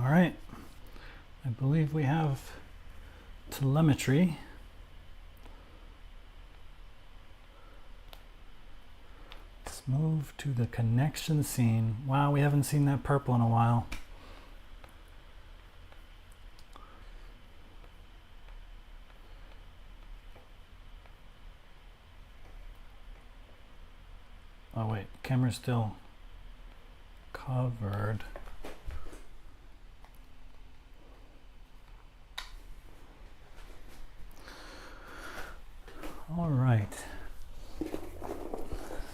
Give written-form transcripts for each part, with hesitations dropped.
All right, I believe we have telemetry. Let's move to the connection scene. Wow, we haven't seen that purple in a while. Oh wait, camera's still covered. All right.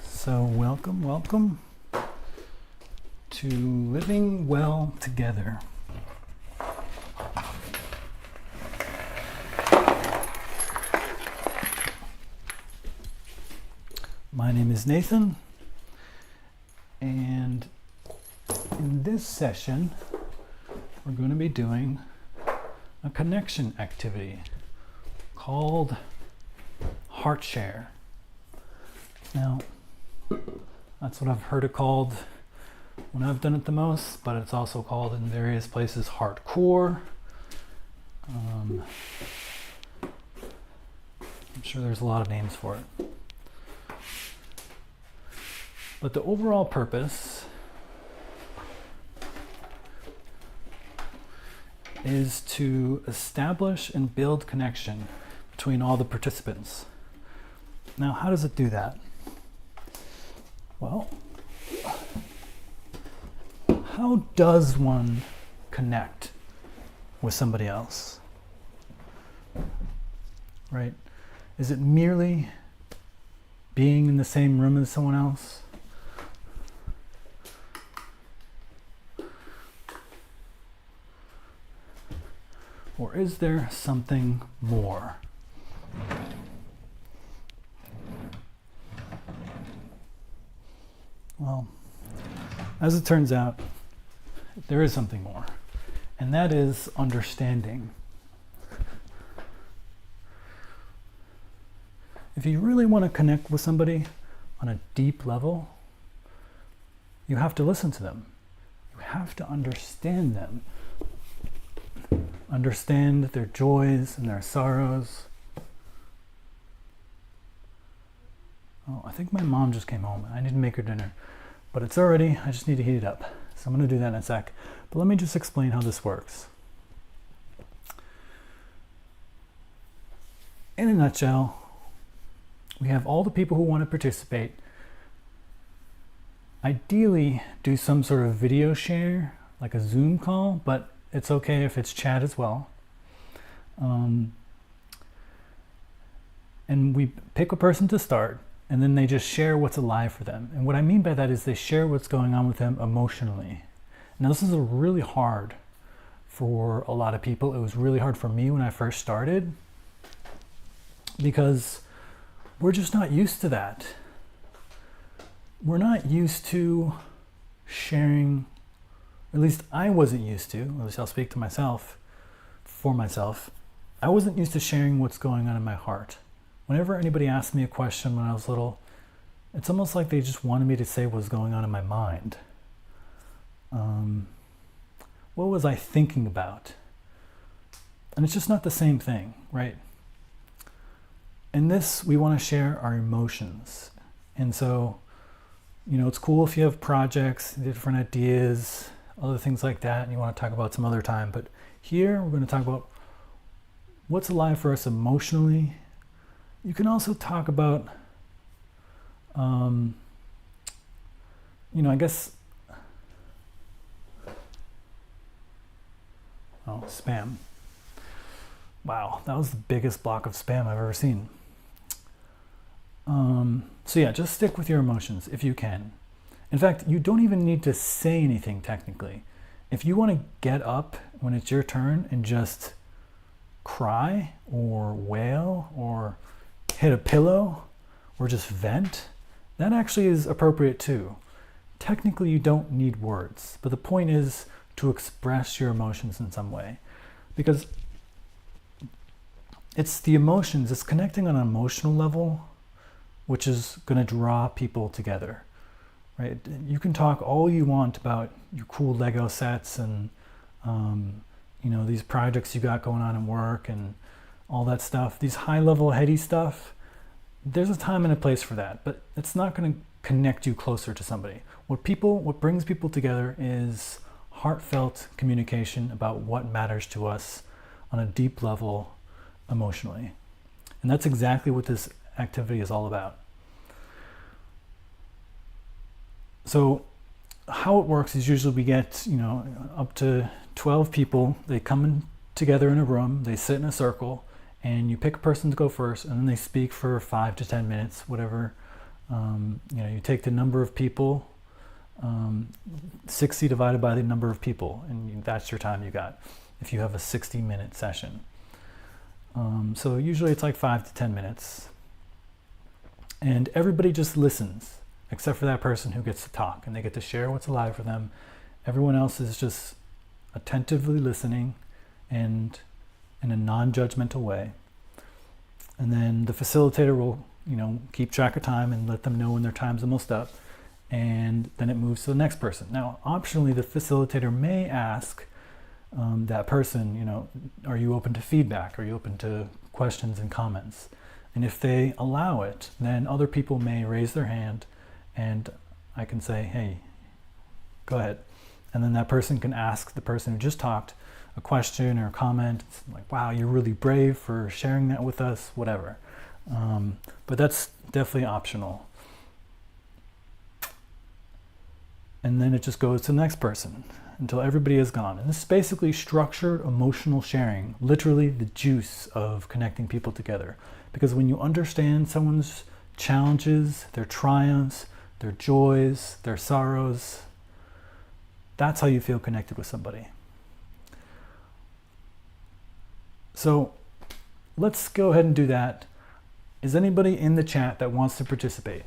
So welcome to Living Well Together. My name is Nathan, and in this session, we're going to be doing a connection activity called HEARTSHARE. Now, that's what I've heard it called when I've done it the most, but it's also called in various places hardcore. I'm sure there's a lot of names for it. But the overall purpose is to establish and build connection between all the participants. Now, how does it do that? Well, how does one connect with somebody else? Right? Is it merely being in the same room as someone else? Or is there something more? Well, as it turns out, there is something more, and that is understanding. If you really want to connect with somebody on a deep level, you have to listen to them. You have to understand them. Understand their joys and their sorrows. Oh, I think my mom just came home. I need to make her dinner, but it's already, I just need to heat it up. So I'm going to do that in a sec. But let me just explain how this works. In a nutshell, we have all the people who want to participate. Ideally, do some sort of video share, like a Zoom call, but it's okay if it's chat as well. And we pick a person to start, and then they just share what's alive for them. And what I mean by that is they share what's going on with them emotionally. Now, this is really hard for a lot of people. It was really hard for me when I first started, because we're just not used to that. We're not used to sharing. At least I wasn't used to, at least I'll speak to myself, for myself. I wasn't used to sharing what's going on in my heart. Whenever anybody asked me a question when I was little, it's almost like they just wanted me to say what was going on in my mind. What was I thinking about? And it's just not the same thing, right? In this, we want to share our emotions. And so, it's cool if you have projects, different ideas, other things like that, and you want to talk about some other time. But here we're going to talk about what's alive for us emotionally. You can also talk about, I guess, spam. Wow, that was the biggest block of spam I've ever seen. So yeah, just stick with your emotions if you can. In fact, you don't even need to say anything technically. If you want to get up when it's your turn and just cry or wail or hit a pillow or just vent, that actually is appropriate too. Technically, you don't need words, but the point is to express your emotions in some way, because it's the emotions, it's connecting on an emotional level, which is going to draw people together. Right? You can talk all you want about your cool Lego sets and you know, these projects you got going on in work and all that stuff, these high level heady stuff, there's a time and a place for that, but it's not going to connect you closer to somebody. What brings people together is heartfelt communication about what matters to us on a deep level emotionally. And that's exactly what this activity is all about. So how it works is usually we get, you know, up to 12 people. They come in together in a room, they sit in a circle, and you pick a person to go first, and then they speak for 5 to 10 minutes, whatever. You know, you take the number of people, 60 divided by the number of people, and that's your time you got if you have a 60-minute session. So usually it's like 5 to 10 minutes, and everybody just listens except for that person who gets to talk, and they get to share what's alive for them. Everyone else is just attentively listening and in a non-judgmental way. And then the facilitator will, you know, keep track of time and let them know when their time's almost up. And then it moves to the next person. Now, optionally, the facilitator may ask that person, you know, are you open to feedback? Are you open to questions and comments? And if they allow it, then other people may raise their hand and I can say, hey, go ahead. And then that person can ask the person who just talked a question or a comment. It's like, wow, you're really brave for sharing that with us, whatever. But that's definitely optional. And then it just goes to the next person until everybody is gone. And this is basically structured emotional sharing, literally the juice of connecting people together. Because when you understand someone's challenges, their triumphs, their joys, their sorrows, that's how you feel connected with somebody. So let's go ahead and do that. Is anybody in the chat that wants to participate?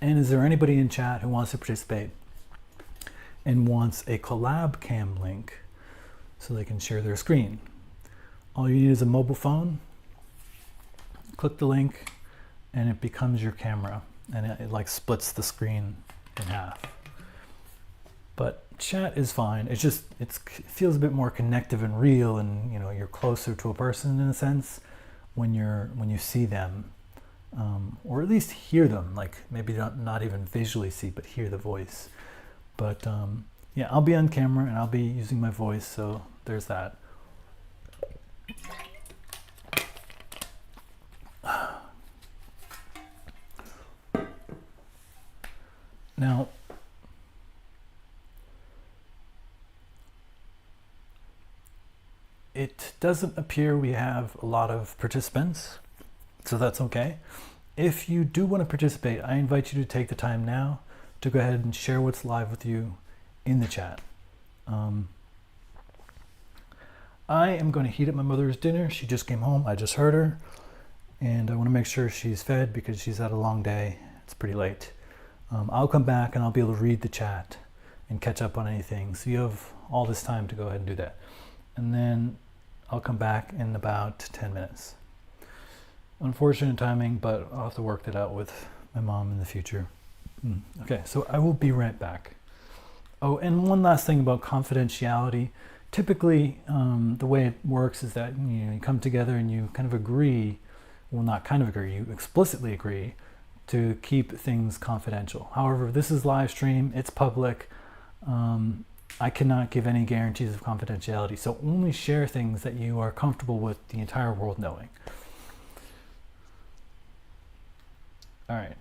And is there anybody in chat who wants to participate and wants a collab cam link so they can share their screen? All you need is a mobile phone. Click the link and it becomes your camera, and it like splits the screen in half. But chat is fine. It's just, it feels a bit more connective and real, and you know, you're closer to a person in a sense when you see them, or at least hear them, like maybe not even visually see, but hear the voice. But yeah, I'll be on camera and I'll be using my voice, so there's that. Now, it doesn't appear we have a lot of participants, so that's okay. If you do want to participate, I invite you to take the time now to go ahead and share what's live with you in the chat. I am going to heat up my mother's dinner. She just came home. I just heard her, and I want to make sure she's fed because she's had a long day. It's pretty late. I'll come back and I'll be able to read the chat and catch up on anything. So you have all this time to go ahead and do that. And then I'll come back in about 10 minutes. Unfortunate timing, but I'll have to work that out with my mom in the future. Okay, so I will be right back. Oh, and one last thing about confidentiality. Typically, the way it works is that you come together and you kind of agree, well, not kind of agree, you explicitly agree to keep things confidential. However, this is live stream, it's public. I cannot give any guarantees of confidentiality, so only share things that you are comfortable with the entire world knowing. All right.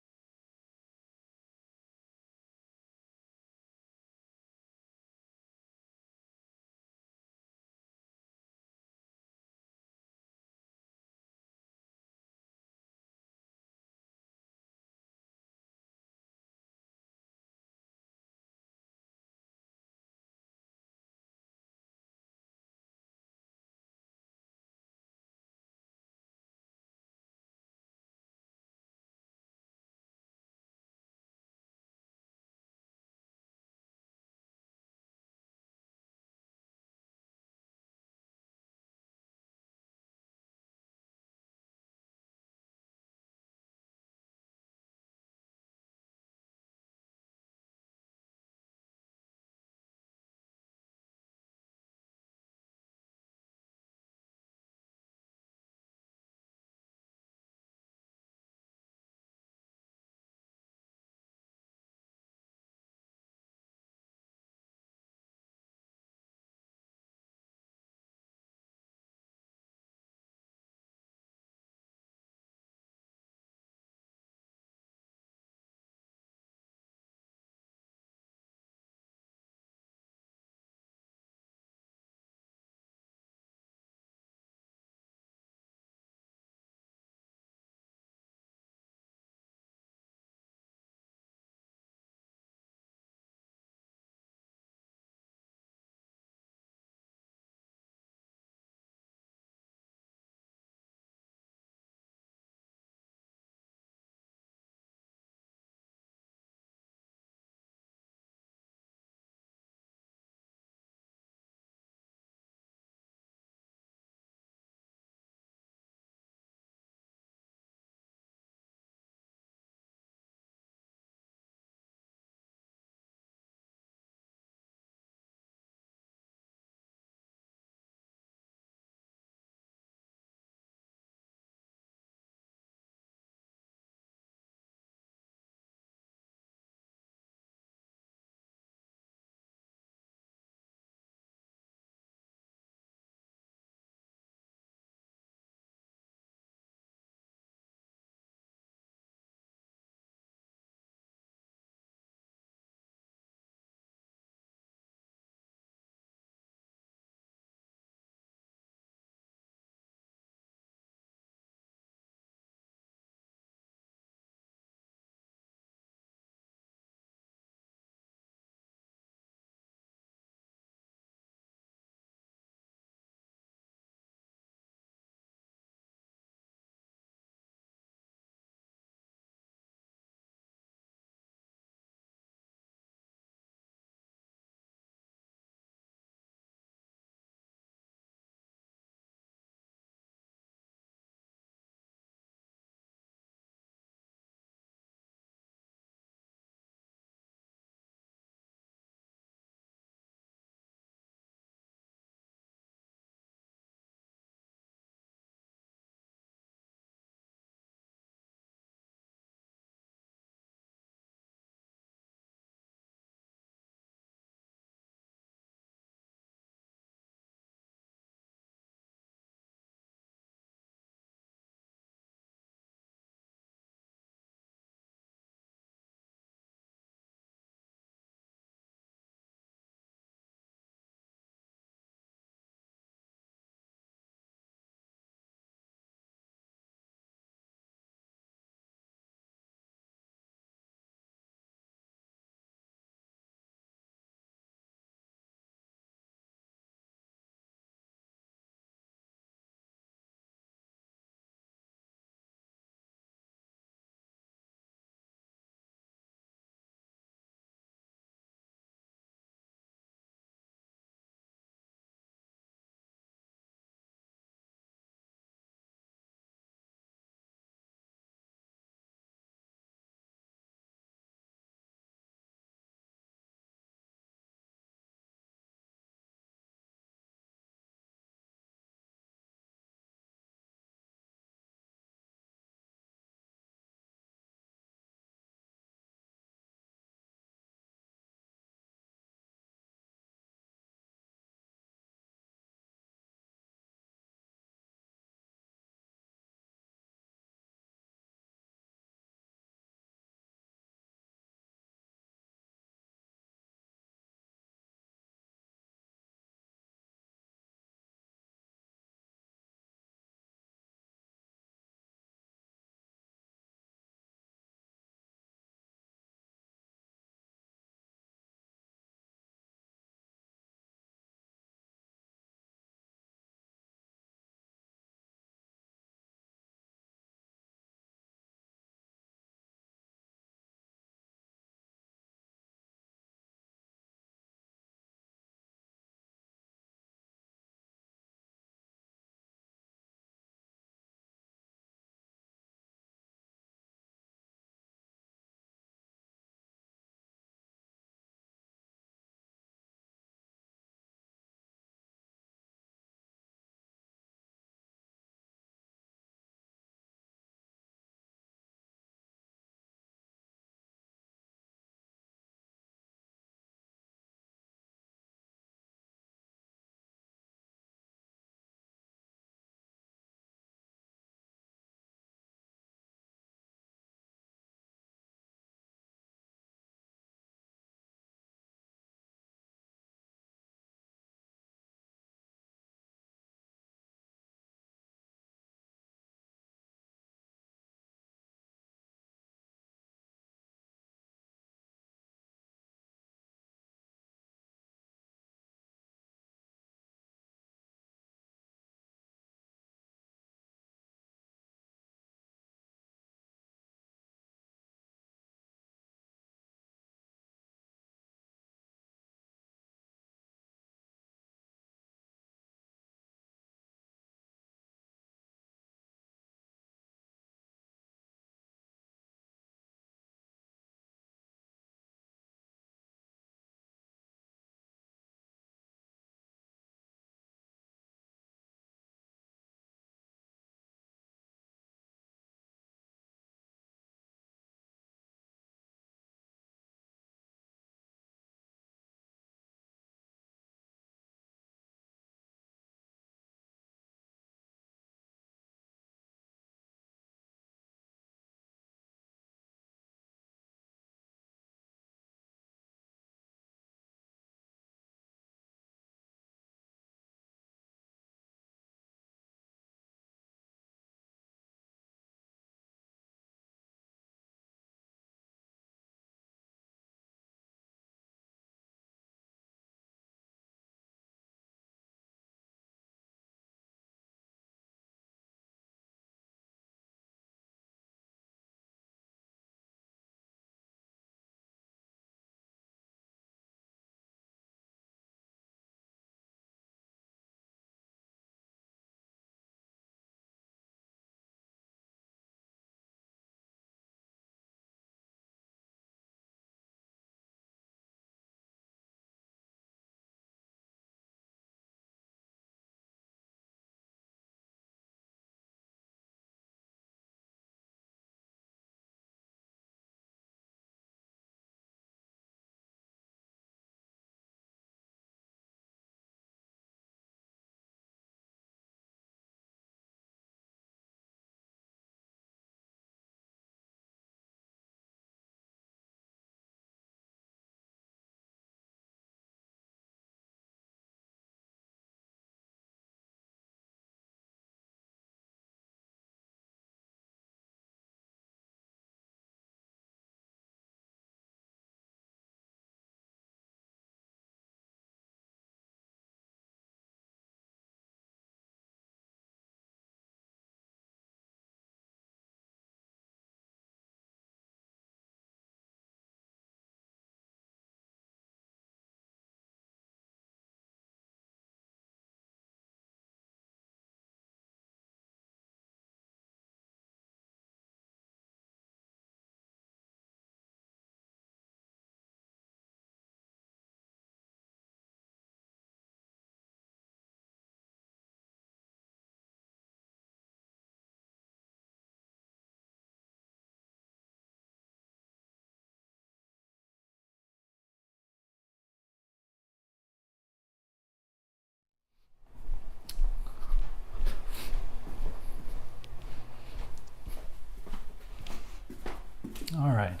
All right.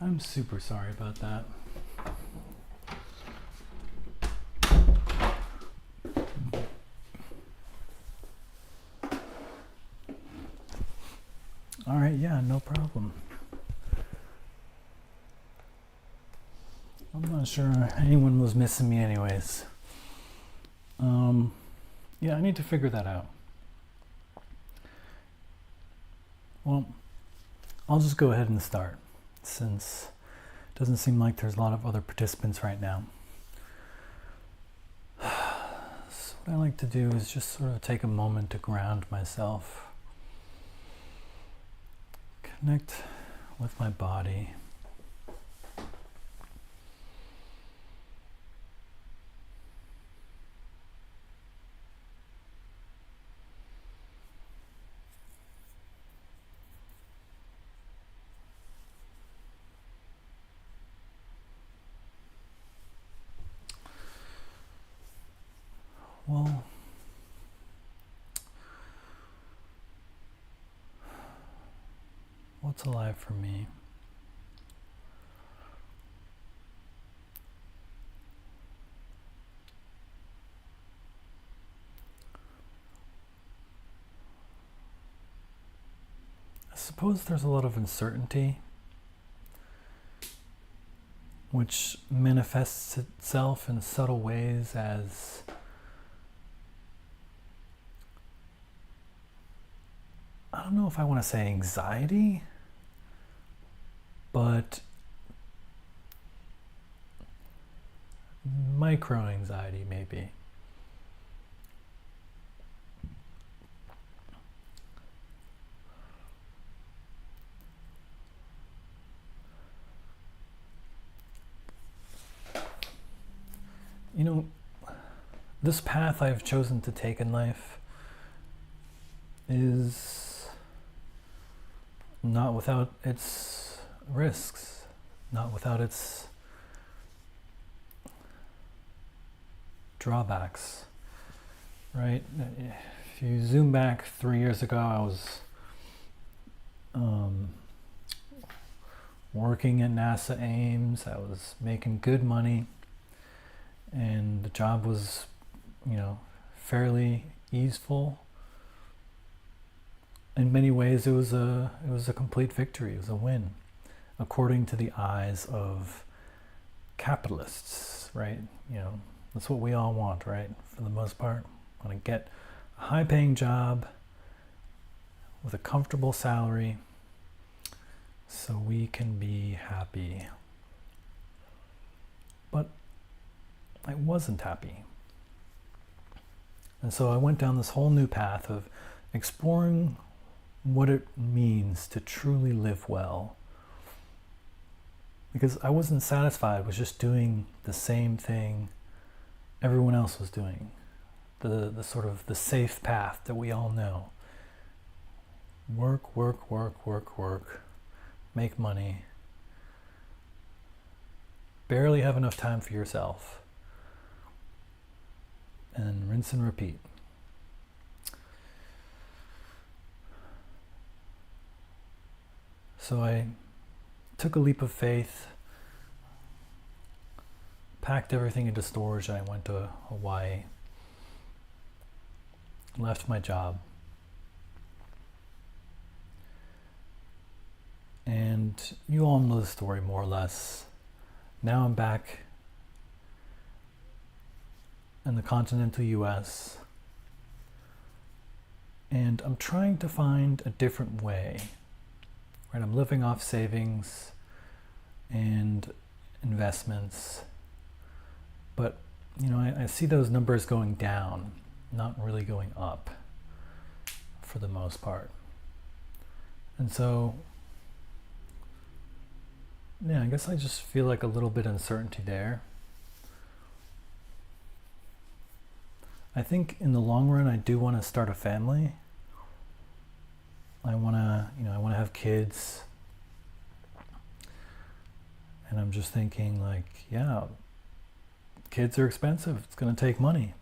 I'm super sorry about that. All right, yeah, no problem. I'm not sure anyone was missing me anyways. Yeah, I need to figure that out. Well, I'll just go ahead and start, since it doesn't seem like there's a lot of other participants right now. So what I like to do is just sort of take a moment to ground myself, connect with my body. Well, what's alive for me? I suppose there's a lot of uncertainty, which manifests itself in subtle ways as I don't know if I want to say anxiety, but micro anxiety maybe. You know, this path I've chosen to take in life is not without its risks, not without its drawbacks, right? If you zoom back 3 years ago, I was working at NASA Ames. I was making good money, and the job was, fairly easeful. In many ways, it was a complete victory. It was a win, according to the eyes of capitalists, right? That's what we all want, right? For the most part, want to get a high-paying job with a comfortable salary, so we can be happy. But I wasn't happy, and so I went down this whole new path of exploring what it means to truly live well, because I wasn't satisfied with just doing the same thing everyone else was doing, the sort of the safe path that we all know. Work, make money, barely have enough time for yourself, and rinse and repeat. So I took a leap of faith, packed everything into storage, and I went to Hawaii, left my job, and you all know the story more or less. Now I'm back in the continental US, and I'm trying to find a different way. Right, I'm living off savings and investments, but I see those numbers going down, not really going up for the most part. And so, I guess I just feel like a little bit of uncertainty there. I think in the long run, I do want to start a family. I want to have kids, and I'm just thinking kids are expensive. It's going to take money.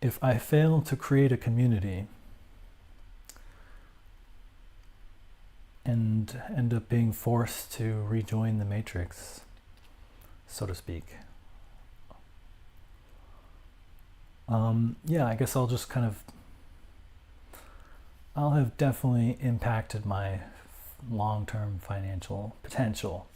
If I fail to create a community, and end up being forced to rejoin the matrix, so to speak. Yeah, I guess I'll have definitely impacted my long-term financial potential.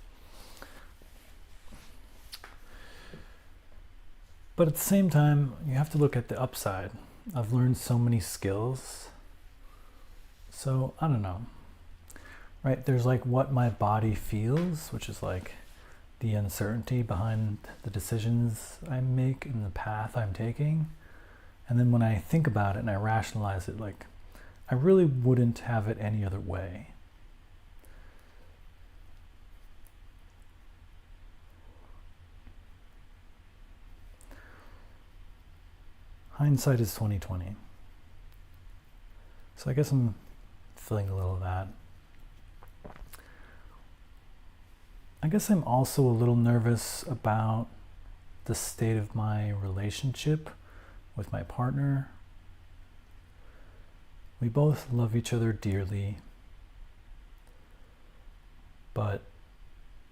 But at the same time, you have to look at the upside. I've learned so many skills. So, I don't know. Right? There's like what my body feels, which is like the uncertainty behind the decisions I make and the path I'm taking. And then when I think about it and I rationalize it, like, I really wouldn't have it any other way. Hindsight is 20/20. So I guess I'm feeling a little of that. I guess I'm also a little nervous about the state of my relationship with my partner. We both love each other dearly, but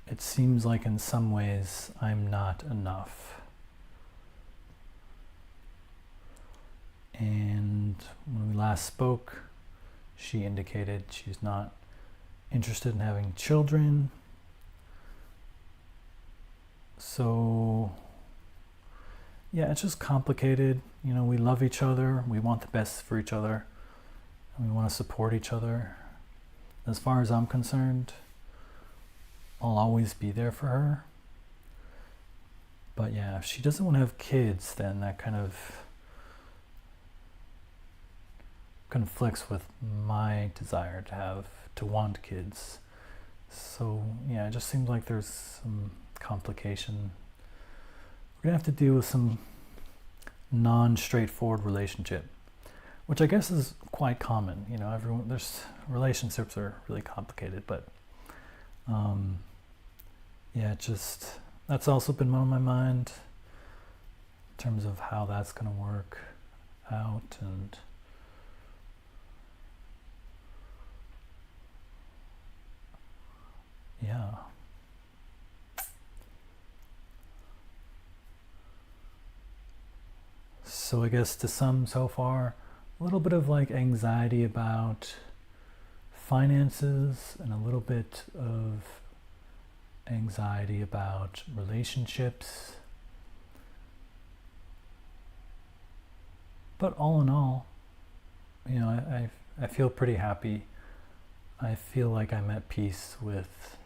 it seems like in some ways I'm not enough. And when we last spoke, she indicated she's not interested in having children. So, yeah, it's just complicated. You know, we love each other, we want the best for each other, and we want to support each other. As far as I'm concerned, I'll always be there for her. But yeah, if she doesn't want to have kids, then that kind of conflicts with my desire to want kids. So yeah, it just seems like there's some complication. We're gonna have to deal with some non-straightforward relationship, which I guess is quite common. You know, there's relationships are really complicated, but yeah, that's also been on my mind in terms of how that's gonna work out. And yeah. So I guess to sum so far, a little bit of like anxiety about finances and a little bit of anxiety about relationships. But all in all, you know, I feel pretty happy. I feel like I'm at peace with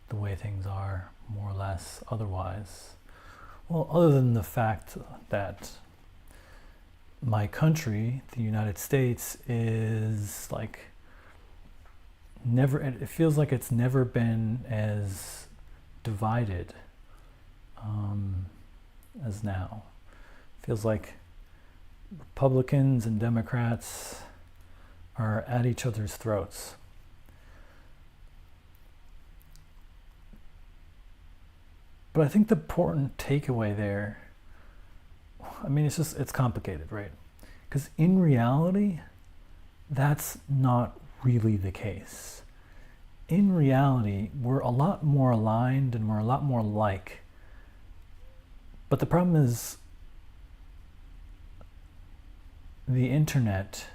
the way things are, more or less, otherwise. Well, other than the fact that my country, the United States, is like it feels like it's never been as divided as now. It feels like Republicans and Democrats are at each other's throats. But I think the important takeaway there, I mean, it's complicated, right? Because in reality, that's not really the case. In reality, we're a lot more aligned and we're a lot more alike. But the problem is the internet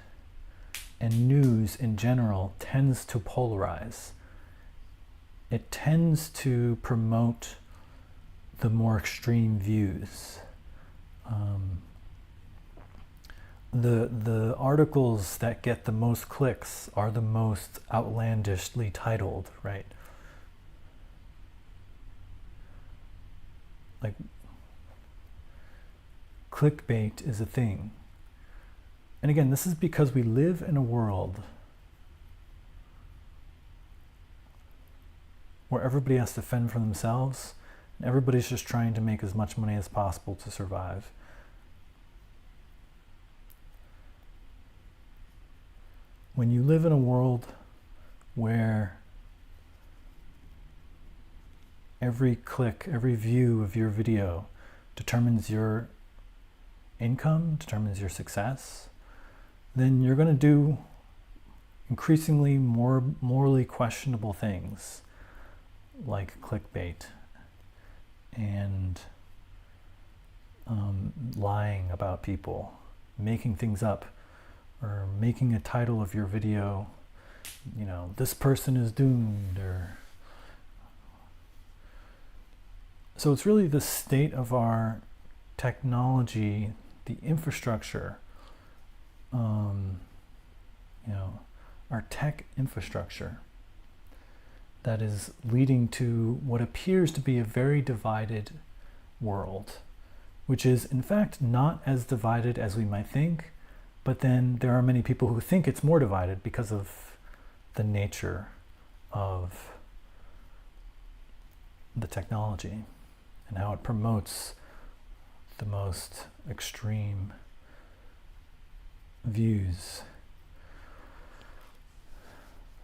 and news in general tends to polarize. It tends to promote the more extreme views. The articles that get the most clicks are the most outlandishly titled, right? Like, clickbait is a thing. And again, this is because we live in a world where everybody has to fend for themselves. Everybody's just trying to make as much money as possible to survive. When you live in a world where every click, every view of your video determines your income, determines your success, then you're going to do increasingly more morally questionable things like clickbait and lying about people, making things up, or making a title of your video, you know, this person is doomed, or so it's really the state of our technology, the infrastructure, you know, our tech infrastructure that is leading to what appears to be a very divided world, which is in fact not as divided as we might think, but then there are many people who think it's more divided because of the nature of the technology and how it promotes the most extreme views.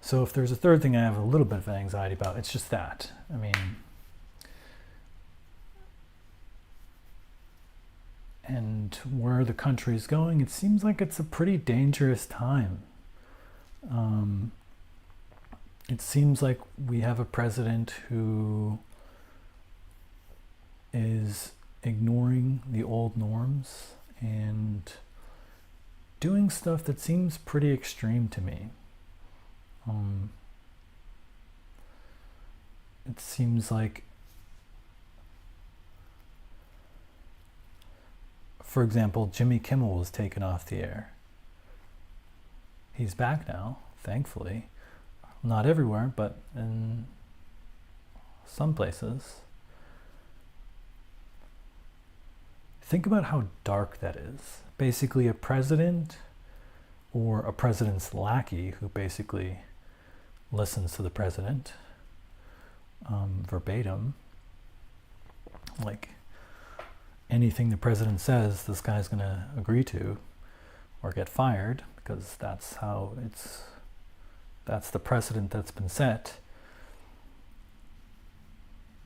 So if there's a third thing I have a little bit of anxiety about, it's just that. I mean, and where the country is going, it seems like it's a pretty dangerous time. It seems like we have a president who is ignoring the old norms and doing stuff that seems pretty extreme to me. It seems like, for example, Jimmy Kimmel was taken off the air. He's back now, thankfully. Not everywhere, but in some places. Think about how dark that is. Basically, a president or a president's lackey who basically listens to the president verbatim, like anything the president says, this guy's going to agree to or get fired, because that's the precedent that's been set.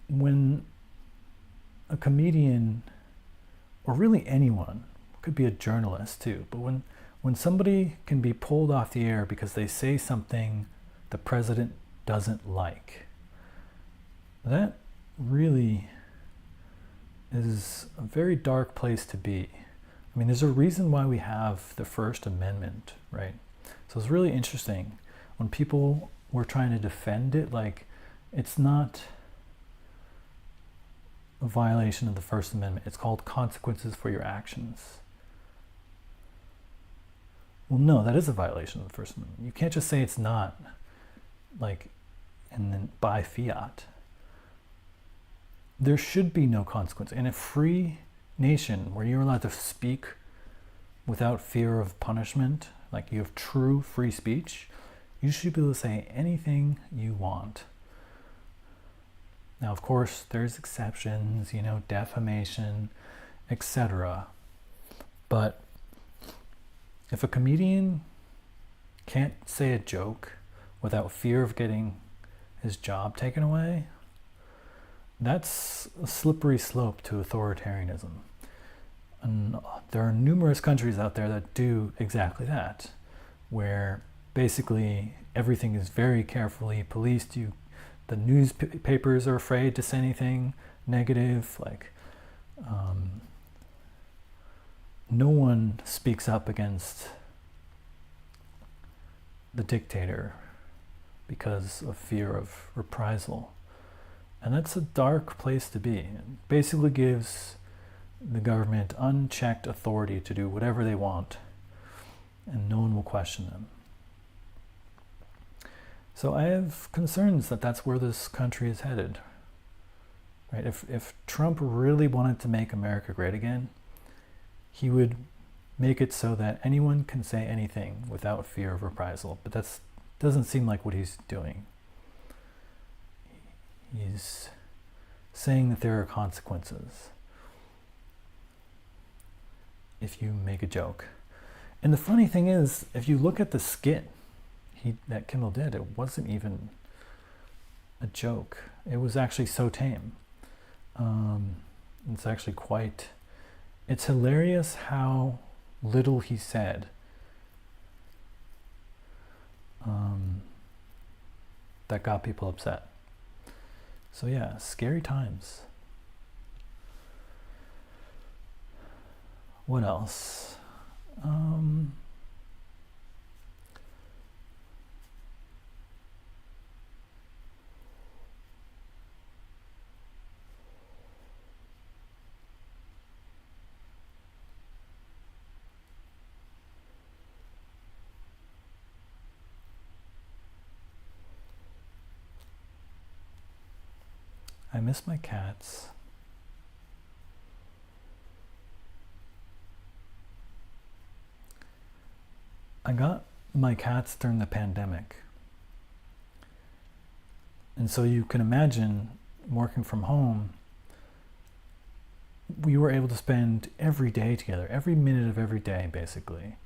When a comedian, or really anyone, could be a journalist too, but when somebody can be pulled off the air because they say something the president doesn't like, that really is a very dark place to be. I mean, there's a reason why we have the First Amendment, right? So it's really interesting when people were trying to defend it, like, it's not a violation of the First Amendment. It's called consequences for your actions. Well, no, that is a violation of the First Amendment. You can't just say it's not, like, and then by fiat. There should be no consequence. In a free nation where you're allowed to speak without fear of punishment, like you have true free speech, you should be able to say anything you want. Now, of course, there's exceptions, you know, defamation, etc. But if a comedian can't say a joke without fear of getting his job taken away, that's a slippery slope to authoritarianism. And there are numerous countries out there that do exactly that, where basically everything is very carefully policed. The newspapers are afraid to say anything negative, like no one speaks up against the dictator because of fear of reprisal. And that's a dark place to be. It basically gives the government unchecked authority to do whatever they want, and no one will question them. So I have concerns that that's where this country is headed. Right? If Trump really wanted to make America great again, he would make it so that anyone can say anything without fear of reprisal. But that doesn't seem like what he's doing. He's saying that there are consequences if you make a joke. And the funny thing is, if you look at the skit that Kimmel did, it wasn't even a joke. It was actually so tame. It's actually it's hilarious how little he said. that got people upset. So yeah, scary times. What else? I miss my cats. I got my cats during the pandemic. And so you can imagine working from home, we were able to spend every day together, every minute of every day, basically.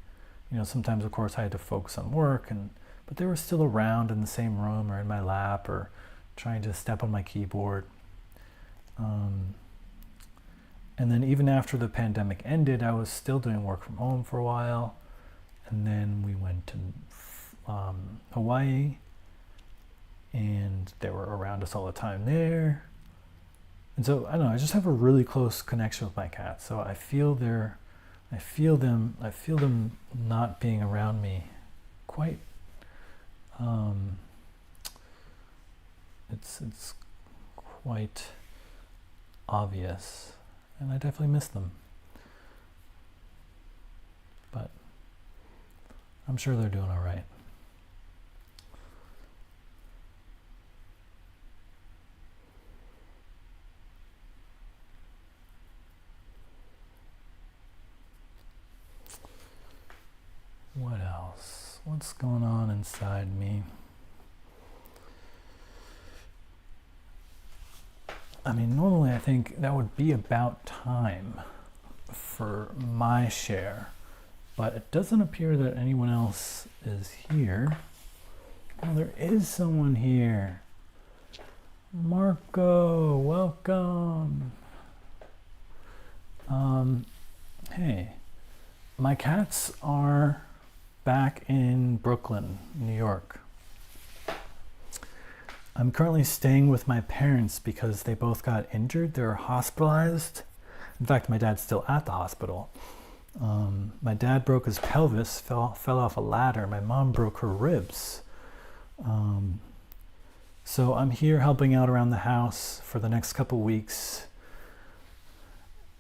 You know, sometimes, of course, I had to focus on work, but they were still around in the same room or in my lap or trying to step on my keyboard. And then even after the pandemic ended, I was still doing work from home for a while. And then we went to Hawaii, and they were around us all the time there. And so, I don't know, I just have a really close connection with my cats. So I feel them not being around me quite, it's quite obvious, and I definitely miss them. But I'm sure they're doing all right. What else? What's going on inside me? I mean, normally I think that would be about time for my share, but it doesn't appear that anyone else is here. Well, there is someone here. Marco, welcome. Hey, my cats are back in Brooklyn, New York. I'm currently staying with my parents because they both got injured. They're hospitalized. In fact, my dad's still at the hospital. My dad broke his pelvis, fell off a ladder. My mom broke her ribs. So I'm here helping out around the house for the next couple weeks.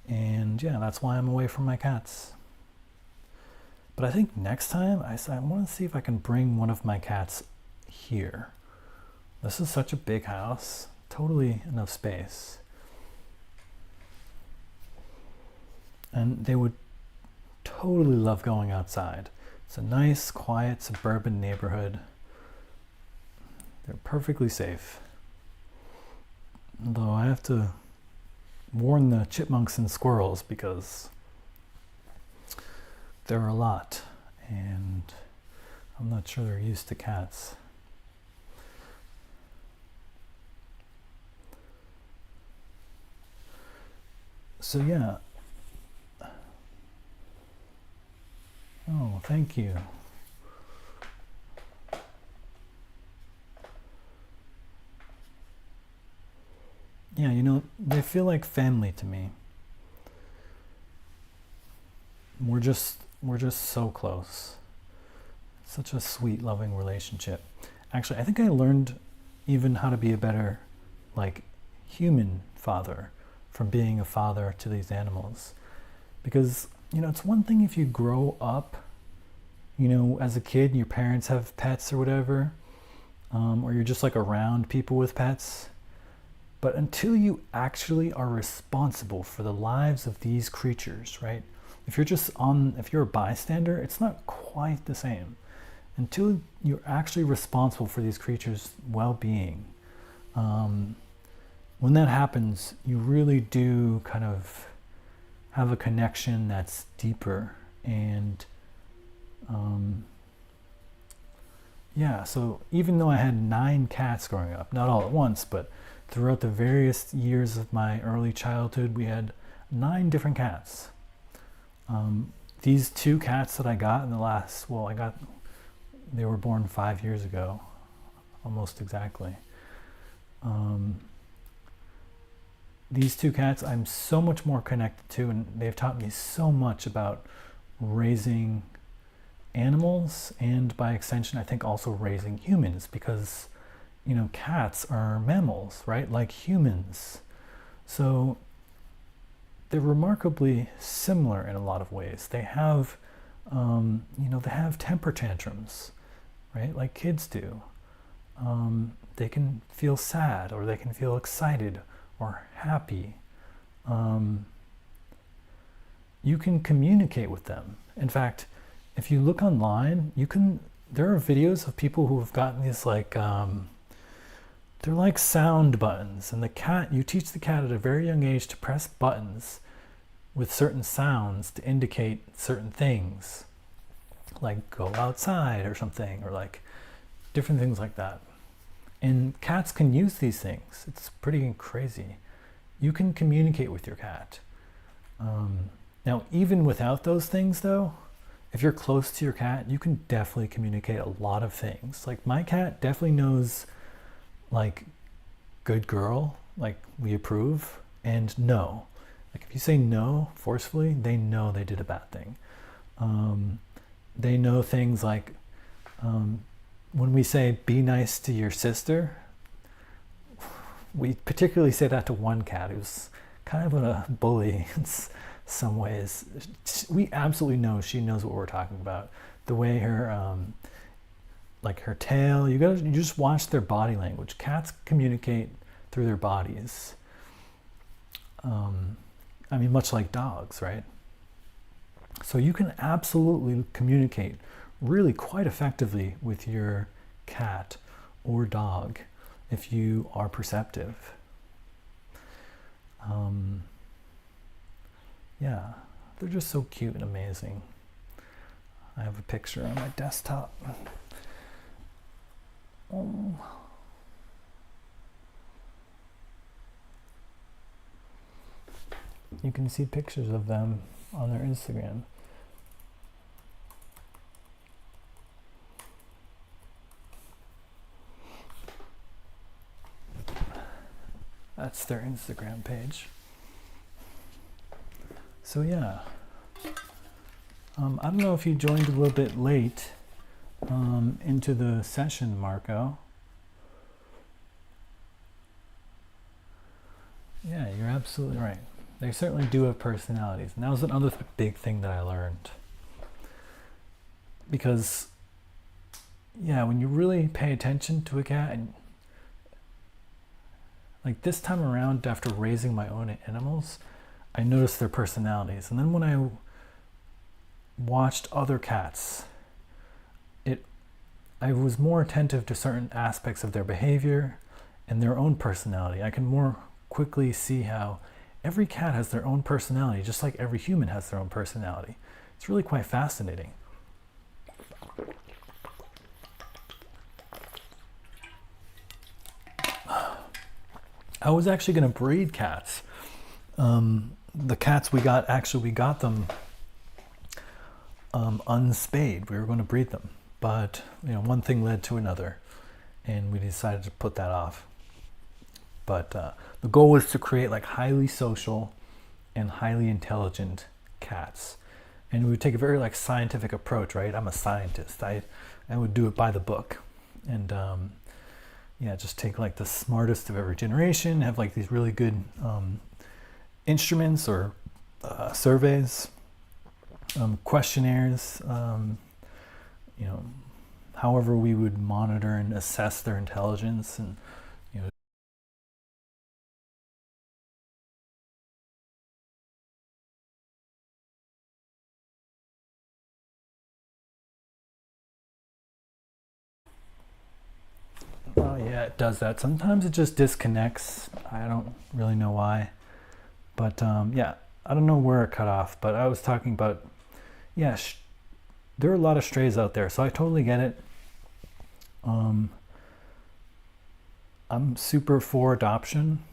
And yeah, that's why I'm away from my cats. But I think next time I want to see if I can bring one of my cats here. This is such a big house, totally enough space. And they would totally love going outside. It's a nice, quiet, suburban neighborhood. They're perfectly safe. Though I have to warn the chipmunks and squirrels because there are a lot, and I'm not sure they're used to cats. So yeah. Oh, thank you. Yeah, you know, they feel like family to me. We're just so close. Such a sweet, loving relationship. Actually, I think I learned even how to be a better, like, human father from being a father to these animals. Because, you know, it's one thing if you grow up, you know, as a kid, your parents have pets or whatever, or you're just like around people with pets. But until you actually are responsible for the lives of these creatures, right? If you're a bystander, it's not quite the same. Until you're actually responsible for these creatures' well-being, when that happens, you really do kind of have a connection that's deeper. And yeah, so even though I had 9 cats growing up, not all at once, but throughout the various years of my early childhood, we had 9 different cats. These 2 cats that I got in the last, well, I got They were born 5 years ago, almost exactly. These two cats I'm so much more connected to, and they've taught me so much about raising animals, and by extension I think also raising humans, because you know, cats are mammals, right, like humans. So they're remarkably similar in a lot of ways. They have you know, they have temper tantrums, right, like kids do. They can feel sad, or they can feel excited or happy. You can communicate with them. In fact, if you look online, there are videos of people who have gotten these like, they're like sound buttons, and you teach the cat at a very young age to press buttons with certain sounds to indicate certain things, like go outside or something, or like different things like that. And cats can use these things. It's pretty crazy. You can communicate with your cat. Now, even without those things though, if you're close to your cat, you can definitely communicate a lot of things. Like my cat definitely knows like good girl, like we approve, and no. Like if you say no forcefully, they know they did a bad thing. They know things like when we say be nice to your sister, we particularly say that to one cat who's kind of a bully in some ways. We absolutely know she knows what we're talking about. The way her like her tail, you just watch their body language. Cats communicate through their bodies. I mean, much like dogs, right? So you can absolutely communicate really quite effectively with your cat or dog if you are perceptive. Yeah, they're just so cute and amazing. I have a picture on my desktop. Oh. You can see pictures of them on their Instagram. That's their Instagram page. So yeah, I don't know if you joined a little bit late into the session, Marco. Yeah, you're absolutely right. They certainly do have personalities. And that was another big thing that I learned. Because, yeah, when you really pay attention to a cat, and like this time around after raising my own animals, I noticed their personalities. And then when I watched other cats, I was more attentive to certain aspects of their behavior and their own personality. I can more quickly see how every cat has their own personality, just like every human has their own personality. It's really quite fascinating. I was actually going to breed cats. The cats we got them unspayed. We were going to breed them, but you know, one thing led to another, and we decided to put that off. But the goal was to create like highly social and highly intelligent cats, and we would take a very like scientific approach, right? I'm a scientist. I would do it by the book, and yeah, just take like the smartest of every generation, have like these really good instruments or surveys, questionnaires, you know, however we would monitor and assess their intelligence, and you know, oh yeah, it does that. Sometimes it just disconnects. I don't really know why, but yeah, I don't know where it cut off, but I was talking about, yeah, there are a lot of strays out there, so I totally get it. I'm super for adoption.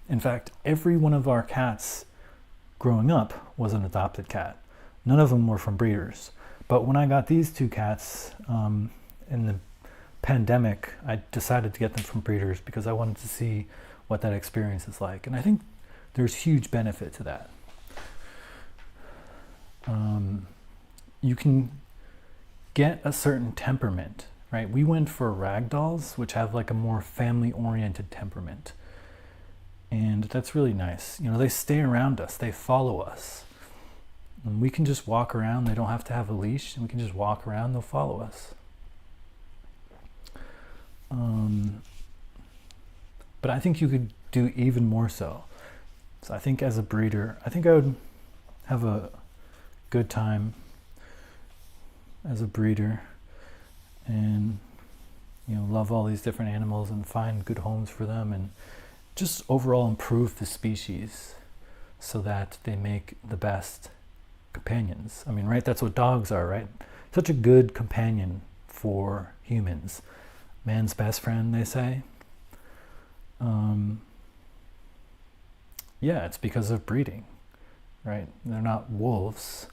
In fact, every one of our cats growing up was an adopted cat. None of them were from breeders. But when I got these two cats, in the pandemic, I decided to get them from breeders because I wanted to see what that experience is like. And I think there's huge benefit to that. You can get a certain temperament, right? We went for ragdolls, which have like a more family-oriented temperament. And that's really nice. You know, they stay around us, they follow us. And we can just walk around, they don't have to have a leash, and we can just walk around, they'll follow us. But I think you could do even more so. So I think as a breeder, I think I would have a good time as a breeder and, you know, love all these different animals and find good homes for them and just overall improve the species so that they make the best companions. I mean, right, that's what dogs are, right? Such a good companion for humans. Man's best friend, they say. Yeah, it's because of breeding, right? They're not wolves.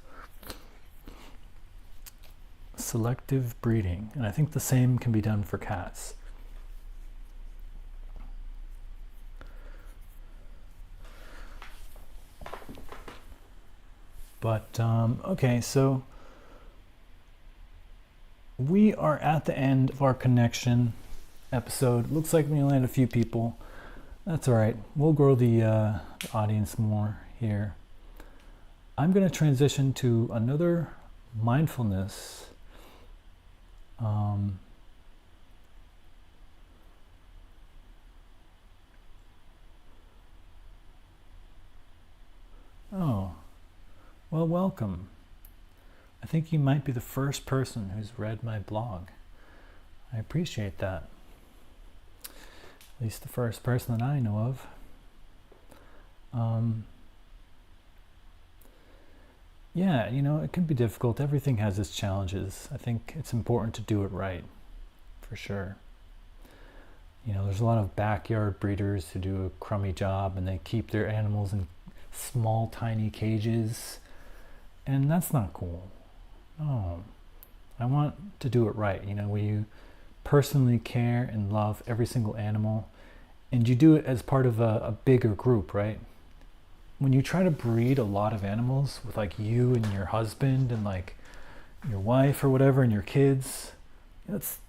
Selective breeding, and I think the same can be done for cats. But okay, so we are at the end of our connection episode. Looks like we only had a few people. That's all right. We'll grow the audience more here. I'm going to transition to another mindfulness. Oh, well, welcome. I think you might be the first person who's read my blog. I appreciate that. At least the first person that I know of. Yeah, you know, it can be difficult. Everything has its challenges. I think it's important to do it right, for sure. You know, there's a lot of backyard breeders who do a crummy job and they keep their animals in small, tiny cages, and that's not cool. No, I want to do it right, you know, where you personally care and love every single animal, and you do it as part of a bigger group, right? When you try to breed a lot of animals with like you and your husband and like your wife or whatever and your kids, it's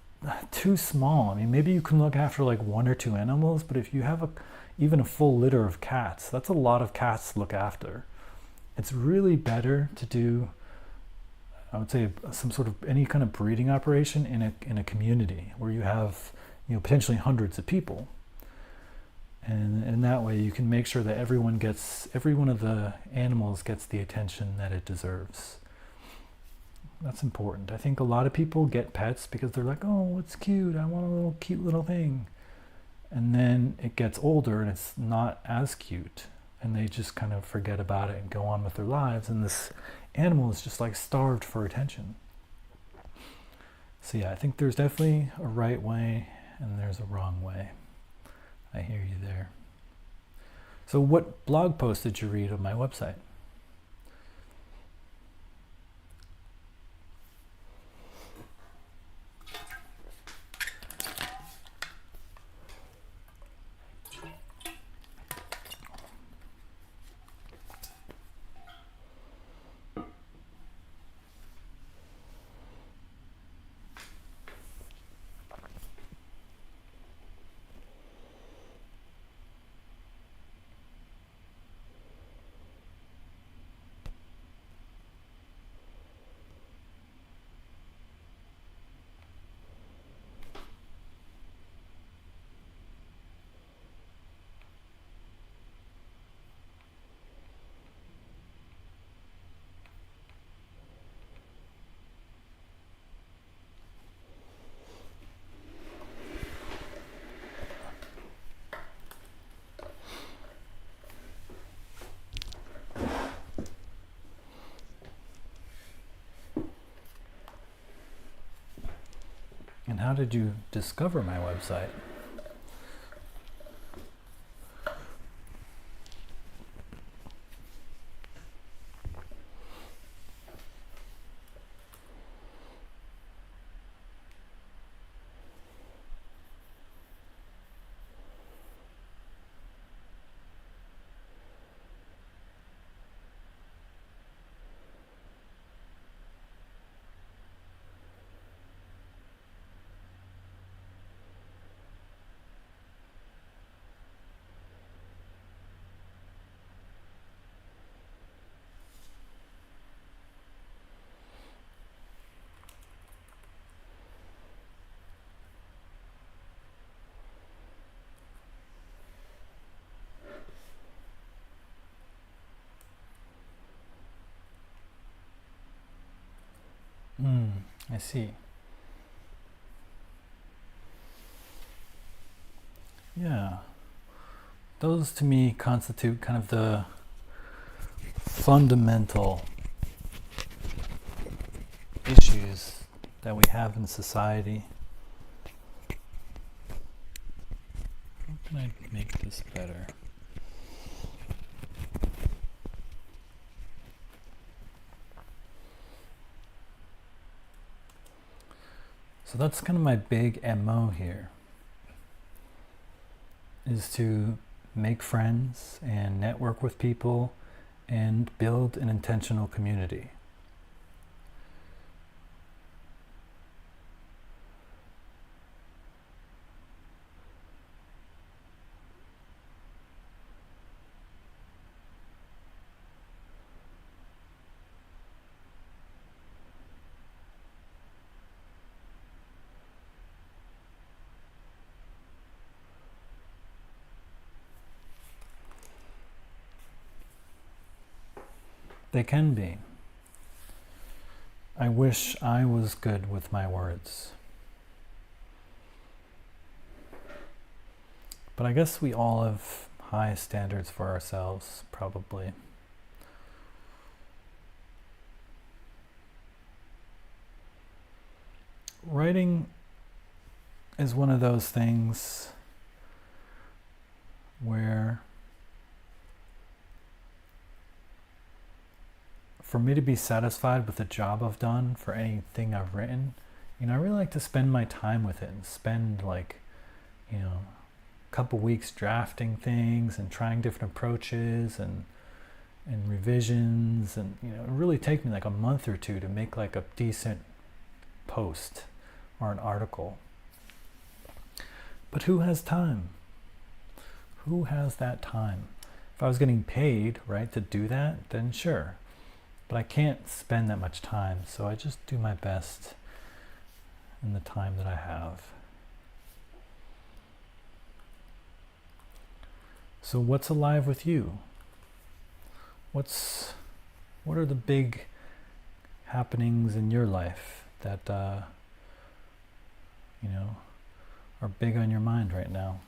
too small. I mean, maybe you can look after like 1 or 2 animals, but if you have even a full litter of cats, that's a lot of cats to look after. It's really better to do, I would say, some sort of any kind of breeding operation in a community where you have, you know, potentially hundreds of people. And in that way, you can make sure that every one of the animals gets the attention that it deserves. That's important. I think a lot of people get pets because they're like, oh, it's cute. I want a little cute little thing. And then it gets older and it's not as cute. And they just kind of forget about it and go on with their lives. And this animal is just like starved for attention. So yeah, I think there's definitely a right way and there's a wrong way. I hear you there. So what blog post did you read on my website? And how did you discover my website? I see. Yeah. Those to me constitute kind of the fundamental issues that we have in society. How can I make this better? So that's kind of my big MO here, is to make friends and network with people and build an intentional community. They can be. I wish I was good with my words. But I guess we all have high standards for ourselves, probably. Writing is one of those things where for me to be satisfied with the job I've done for anything I've written, I really like to spend my time with it and spend a couple weeks drafting things and trying different approaches and revisions, and it really take me like a month or two to make like a decent post or an article. But who has time? Who has that time? If I was getting paid, right, to do that, then sure. But I can't spend that much time, so I just do my best in the time that I have. So what's alive with you? What are the big happenings in your life that are big on your mind right now?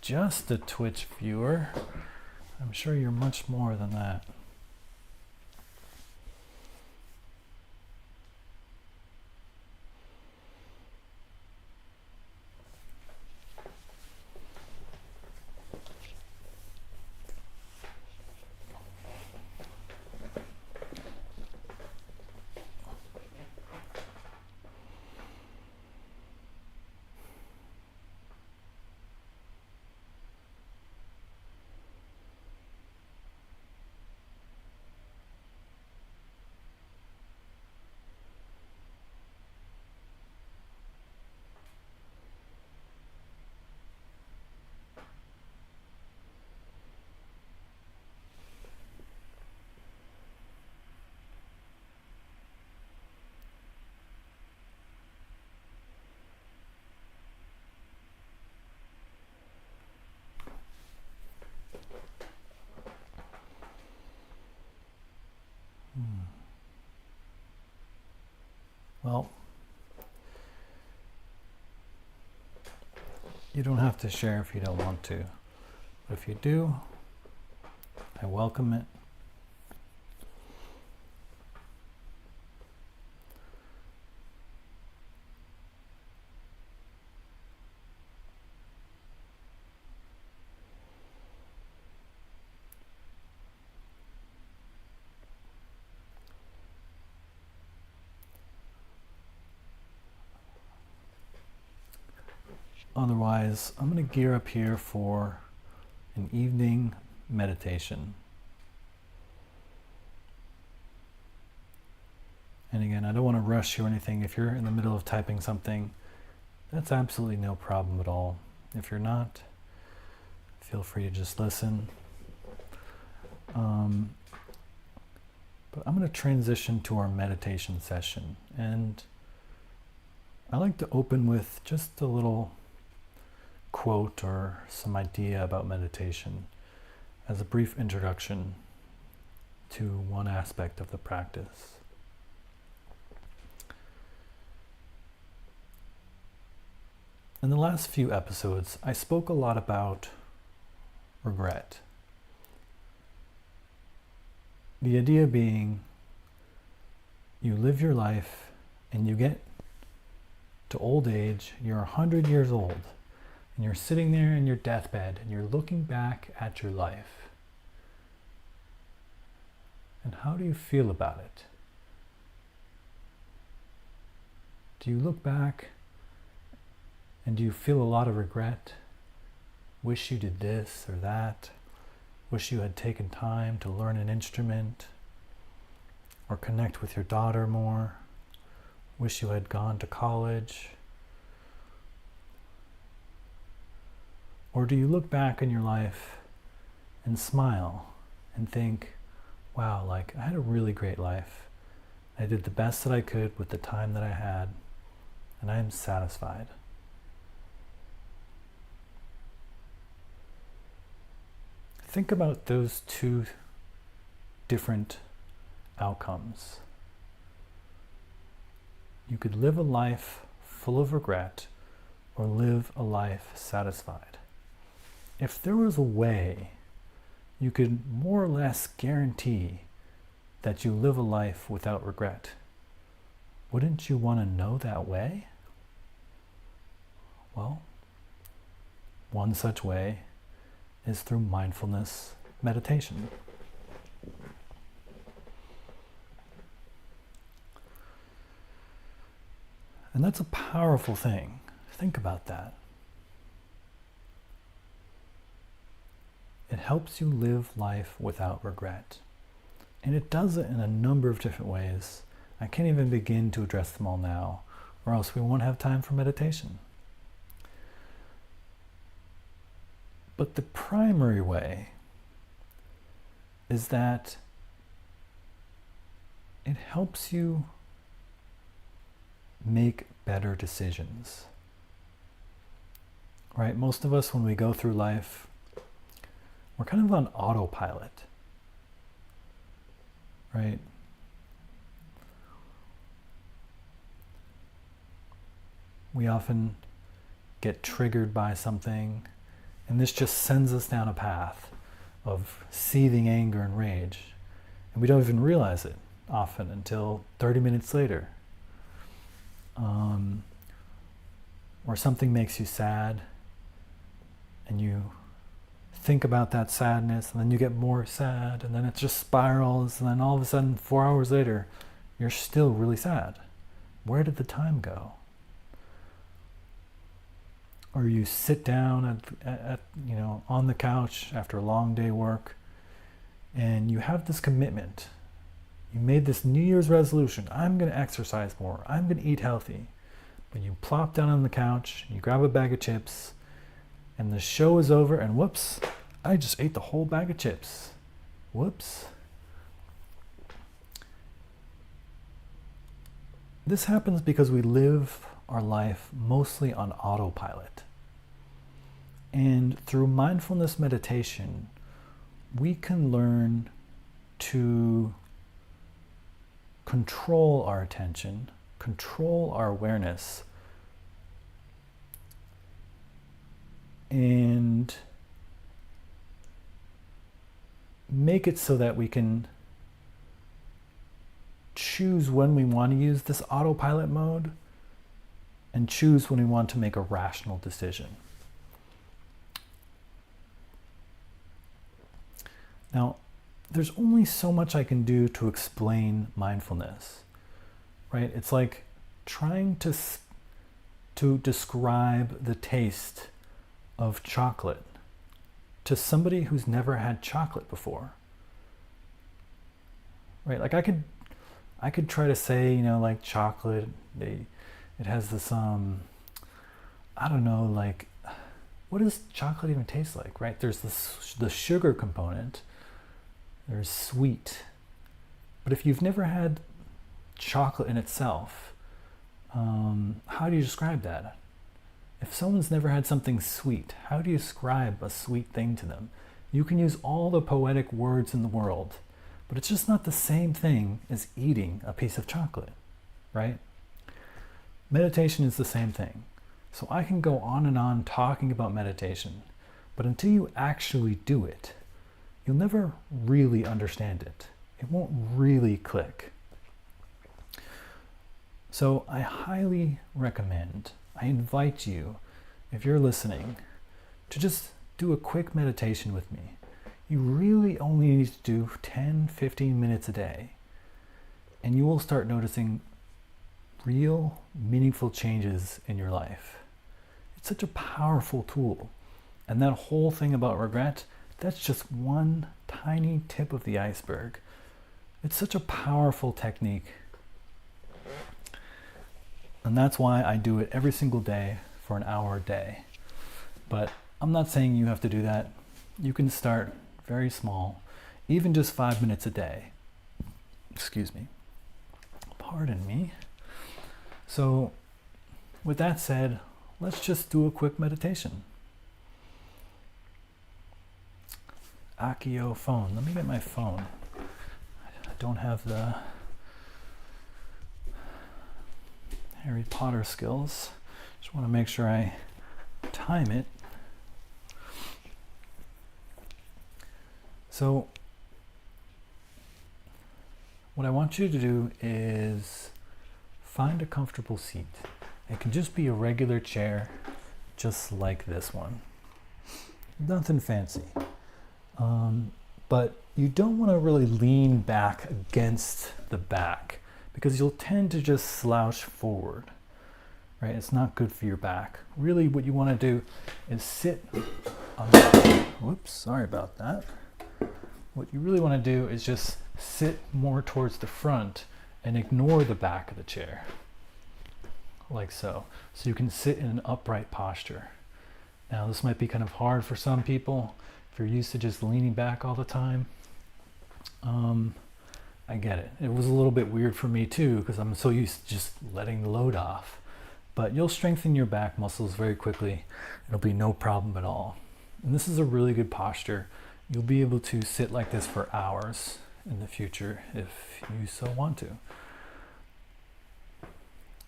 Just a Twitch viewer. I'm sure you're much more than that. Well, you don't have to share if you don't want to, but if you do, I welcome it. Otherwise, I'm going to gear up here for an evening meditation. And again, I don't want to rush you or anything. If you're in the middle of typing something, that's absolutely no problem at all. If you're not, feel free to just listen. But I'm going to transition to our meditation session, and I like to open with just a little quote or some idea about meditation as a brief introduction to one aspect of the practice. In the last few episodes, I spoke a lot about regret. The idea being, you live your life and you get to old age, you're 100 years old, and you're sitting there in your deathbed and you're looking back at your life. And how do you feel about it? Do you look back and do you feel a lot of regret? Wish you did this or that? Wish you had taken time to learn an instrument or connect with your daughter more? Wish you had gone to college? Or do you look back in your life and smile and think, wow, like I had a really great life. I did the best that I could with the time that I had, and I am satisfied. Think about those two different outcomes. You could live a life full of regret or live a life satisfied. If there was a way you could more or less guarantee that you live a life without regret, wouldn't you want to know that way? Well, one such way is through mindfulness meditation. And that's a powerful thing. Think about that. It helps you live life without regret. And it does it in a number of different ways. I can't even begin to address them all now, or else we won't have time for meditation. But the primary way is that it helps you make better decisions. Right? Most of us, when we go through life, we're kind of on autopilot. Right? We often get triggered by something, and this just sends us down a path of seething anger and rage. And we don't even realize it often until 30 minutes later. Or something makes you sad, and you think about that sadness, and then you get more sad, and then it just spirals, and then all of a sudden, 4 hours later, you're still really sad. Where did the time go? Or you sit down at on the couch after a long day work, and you have this commitment. You made this New Year's resolution. I'm going to exercise more. I'm going to eat healthy. But you plop down on the couch, you grab a bag of chips, and the show is over, and whoops, I just ate the whole bag of chips. Whoops. This happens because we live our life mostly on autopilot. And through mindfulness meditation, we can learn to control our attention, control our awareness, and make it so that we can choose when we want to use this autopilot mode and choose when we want to make a rational decision. Now, there's only so much I can do to explain mindfulness, right? It's like trying to describe the taste of chocolate to somebody who's never had chocolate before, right? Like I could try to say, like chocolate, it has this I don't know, like, what does chocolate even taste like, right? There's the sugar component, there's sweet. But if you've never had chocolate in itself, how do you describe that? If someone's never had something sweet, how do you describe a sweet thing to them? You can use all the poetic words in the world, but it's just not the same thing as eating a piece of chocolate, right? Meditation is the same thing. So I can go on and on talking about meditation, but until you actually do it, you'll never really understand it. It won't really click. So I highly recommend, I invite you, if you're listening, to just do a quick meditation with me. You really only need to do 10-15 minutes a day, and you will start noticing real, meaningful changes in your life. It's such a powerful tool. And that whole thing about regret, that's just one tiny tip of the iceberg. It's such a powerful technique. And that's why I do it every single day for an hour a day. But I'm not saying you have to do that. You can start very small, even just 5 minutes a day. Excuse me. Pardon me. So with that said, let's just do a quick meditation. Accio phone. Let me get my phone. I don't have the Harry Potter skills. Just want to make sure I time it. So what I want you to do is find a comfortable seat. It can just be a regular chair, just like this one. Nothing fancy. But you don't want to really lean back against the back because you'll tend to just slouch forward, right? It's not good for your back. Really what you want to do is sit on the, whoops, sorry about that. What you really want to do is just sit more towards the front and ignore the back of the chair, like so. So you can sit in an upright posture. Now this might be kind of hard for some people if you're used to just leaning back all the time. I get it. It was a little bit weird for me too because I'm so used to just letting the load off. But you'll strengthen your back muscles very quickly. It'll be no problem at all. And this is a really good posture. You'll be able to sit like this for hours in the future if you so want to.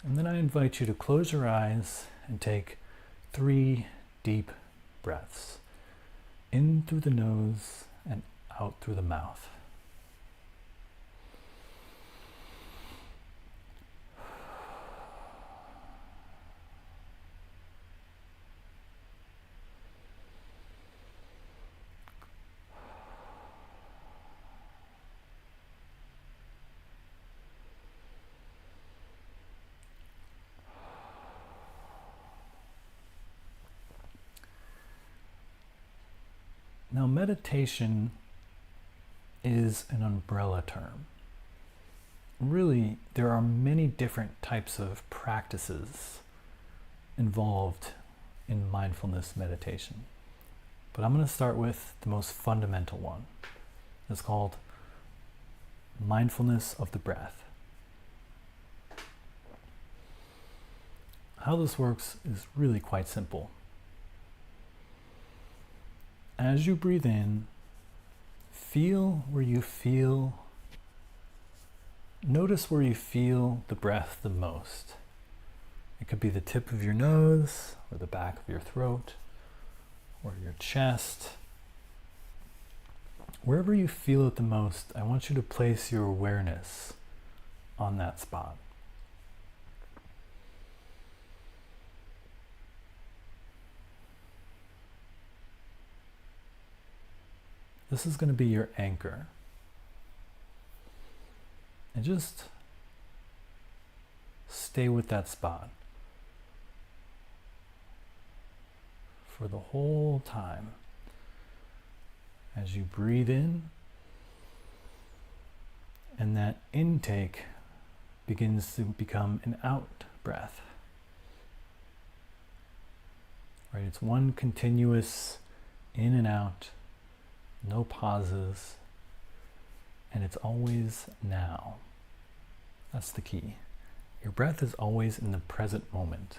And then I invite you to close your eyes and take 3 deep breaths. In through the nose and out through the mouth. Now, meditation is an umbrella term. Really, there are many different types of practices involved in mindfulness meditation. But I'm going to start with the most fundamental one. It's called mindfulness of the breath. How this works is really quite simple. As you breathe in, feel where you feel, notice where you feel the breath the most. It could be the tip of your nose, or the back of your throat, or your chest. Wherever you feel it the most, I want you to place your awareness on that spot. This is going to be your anchor. And just stay with that spot for the whole time. As you breathe in, and that intake begins to become an out breath. right? It's one continuous in and out, no pauses, and it's always now. That's the key. Your breath is always in the present moment.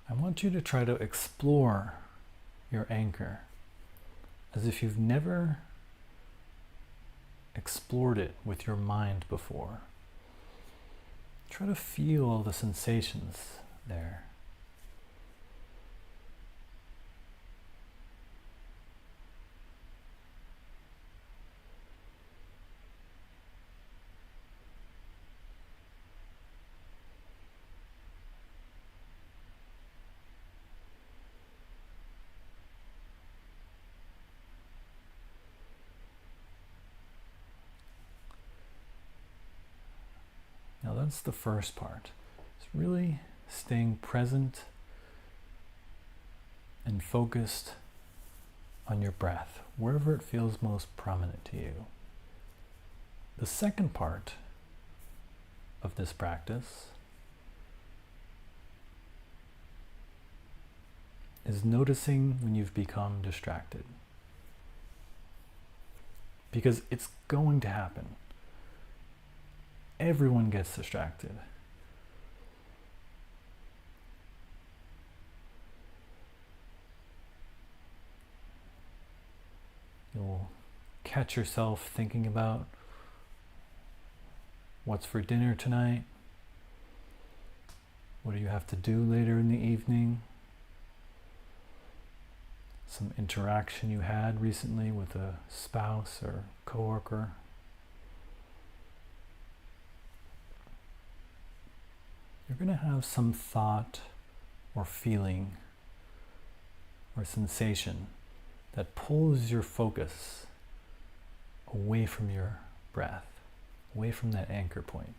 I want you to try to explore your anchor as if you've never explored it with your mind before. Try to feel the sensations there. Now that's the first part. It's really staying present and focused on your breath, wherever it feels most prominent to you. The second part of this practice is noticing when you've become distracted. Because it's going to happen. Everyone gets distracted. You'll catch yourself thinking about what's for dinner tonight, what do you have to do later in the evening, some interaction you had recently with a spouse or coworker. You're going to have some thought or feeling or sensation that pulls your focus away from your breath, away from that anchor point.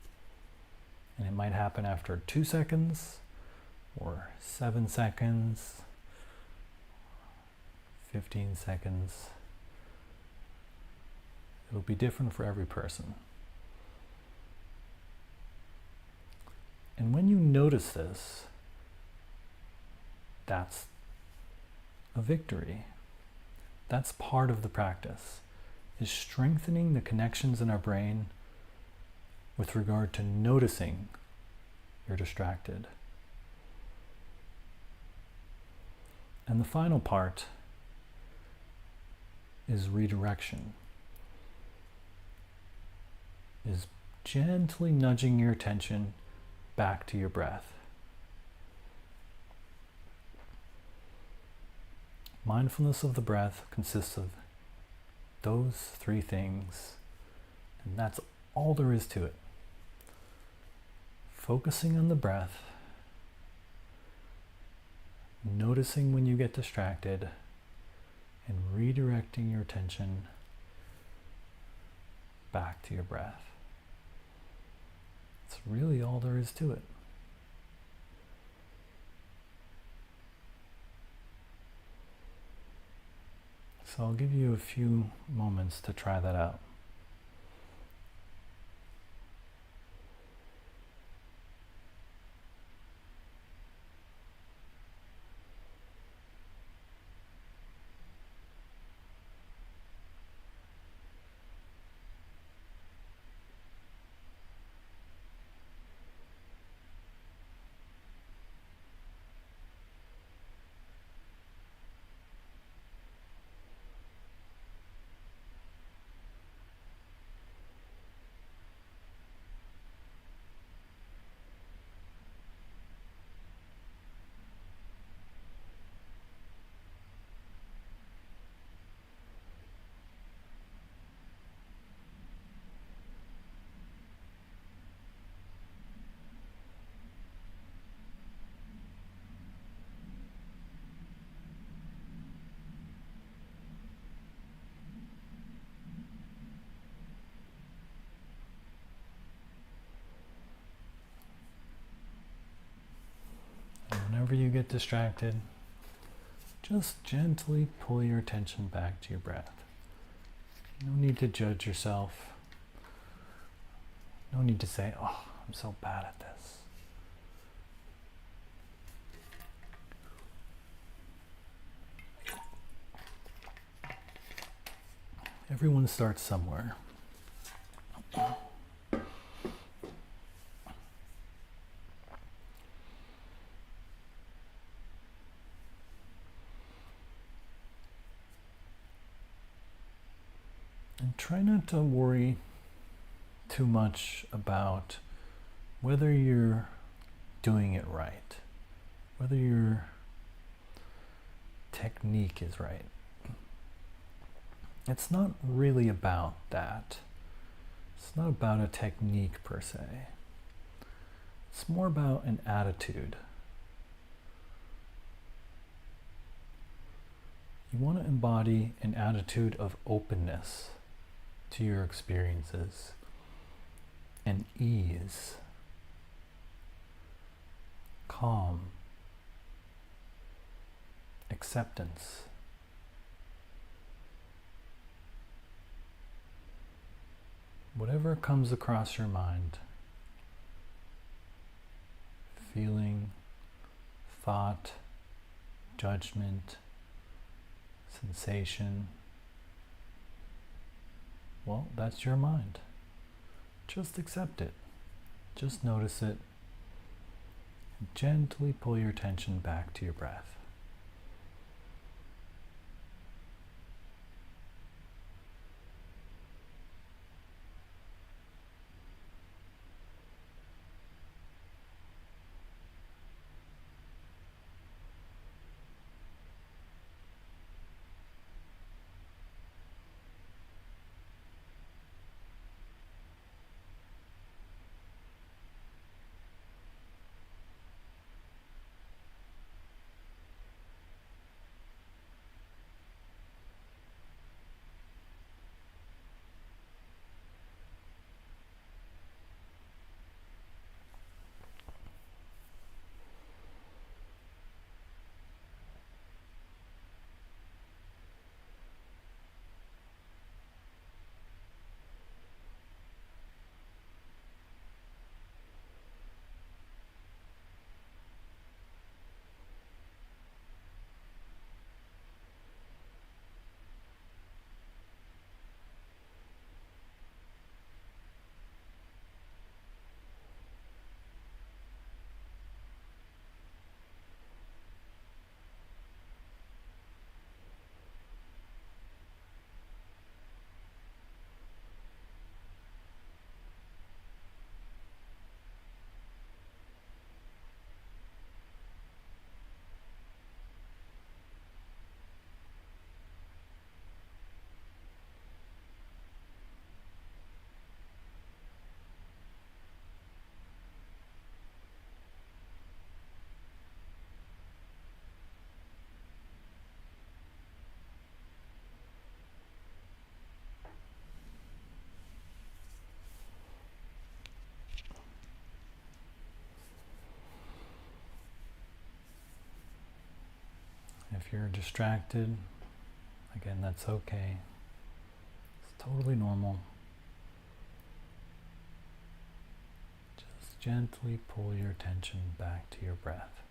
And it might happen after 2 seconds or 7 seconds, 15 seconds. It'll be different for every person. And when you notice this, that's a victory. That's part of the practice, is strengthening the connections in our brain with regard to noticing you're distracted. And the final part is redirection, is gently nudging your attention back to your breath. Mindfulness of the breath consists of those 3 things, and that's all there is to it. Focusing on the breath, noticing when you get distracted, and redirecting your attention back to your breath. That's really all there is to it. So I'll give you a few moments to try that out. whenever you get distracted, just gently pull your attention back to your breath. No need to judge yourself. No need to say, oh, I'm so bad at this. Everyone starts somewhere. And try not to worry too much about whether you're doing it right, whether your technique is right. It's not really about that. It's not about a technique per se. It's more about an attitude. You want to embody an attitude of openness to your experiences and ease, calm, acceptance. Whatever comes across your mind, feeling, thought, judgment, sensation, well, that's your mind. Just accept it. Just notice it. And gently pull your attention back to your breath. If you're distracted, again, that's okay. It's totally normal. Just gently pull your attention back to your breath.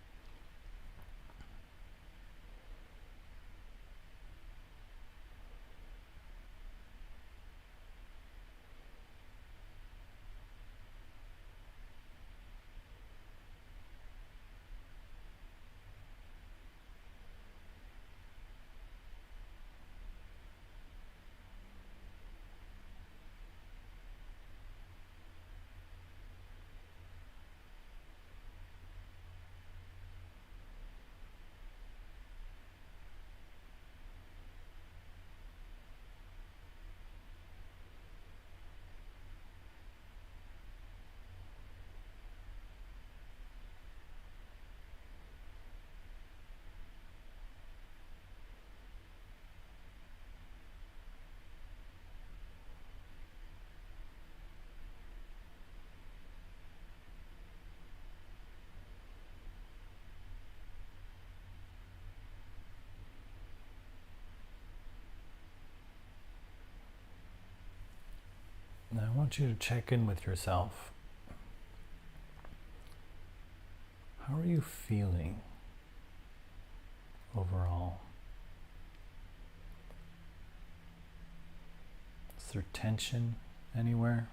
want you to check in with yourself. How are you feeling overall? Is there tension anywhere?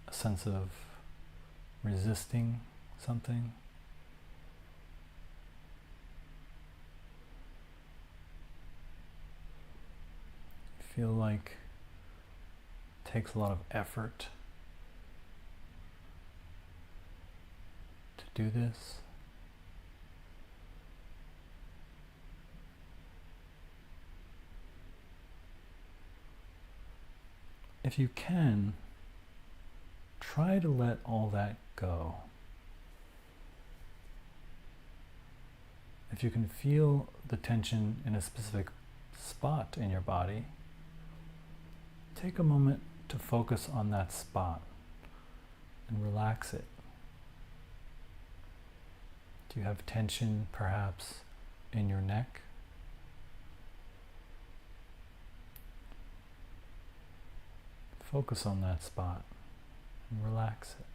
A sense of resisting something? You feel like it takes a lot of effort to do this? If you can, try to let all that go. If you can feel the tension in a specific spot in your body, take a moment to focus on that spot and relax it. Do you have tension perhaps in your neck? Focus on that spot and relax it.